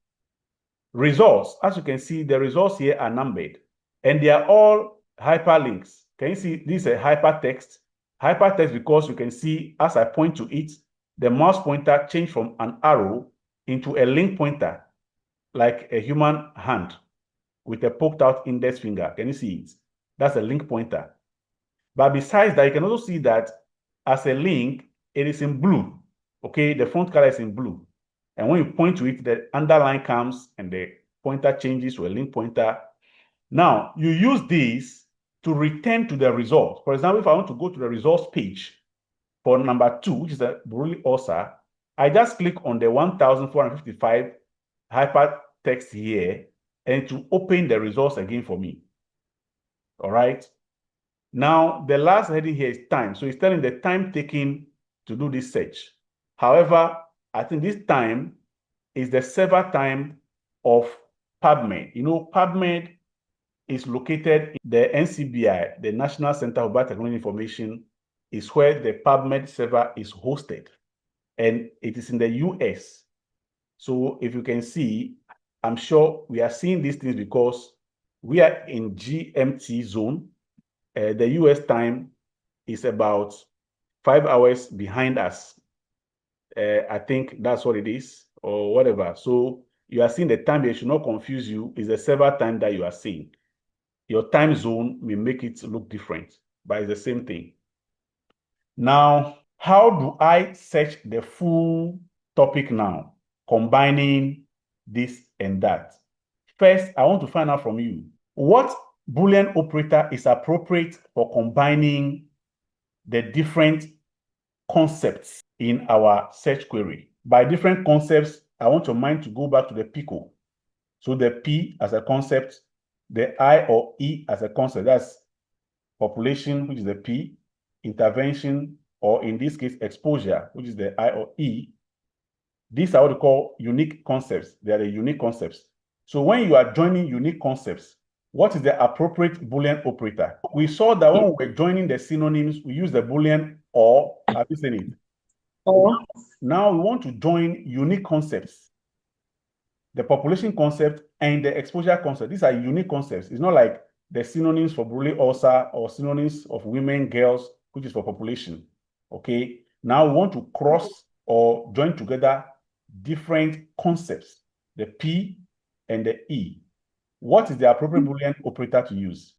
Results, as you can see, the results here are numbered, and they are all hyperlinks. Can you see this is a hypertext? Hypertext because you can see as I point to it, the mouse pointer changed from an arrow into a link pointer, like a human hand with a poked out index finger. Can you see it? That's a link pointer. But besides that, you can also see that as a link, it is in blue. Okay, the font color is in blue. And when you point to it, the underline comes and the pointer changes to a link pointer. Now, you use this to return to the result. For example, if I want to go to the results page for number 2, which is a Buruli ulcer, I just click on the 1455 hypertext here and to open the results again for me. All right. Now, the last heading here is time. So it's telling the time taken to do this search. However, I think this time is the server time of PubMed. You know, PubMed is located in the NCBI, the National Center for Biotechnology Information, is where the PubMed server is hosted. And it is in the US. So if you can see, I'm sure we are seeing these things because we are in GMT zone. The US time is about 5 hours behind us. I think that's what it is, or whatever. So you are seeing the time here, should not confuse you, is the server time that you are seeing. Your time zone may make it look different, but it's the same thing. Now, how do I search the full topic now, combining this and that? First, I want to find out from you, what Boolean operator is appropriate for combining the different concepts in our search query? By different concepts, I want your mind to go back to the PICO. So the P as a concept, the I or E as a concept, that's population, which is the P, intervention, or in this case, exposure, which is the I or E. These are what we call unique concepts. They are the unique concepts. So when you are joining unique concepts, what is the appropriate Boolean operator? We saw that when we were joining the synonyms, we use the Boolean or. Have you seen it? Or Now we want to join unique concepts. The population concept and the exposure concept. These are unique concepts. It's not like the synonyms for Buruli ulcer or synonyms of women, girls, which is for population. Okay. Now we want to cross or join together different concepts, the P and the E. What is the appropriate Boolean operator to use?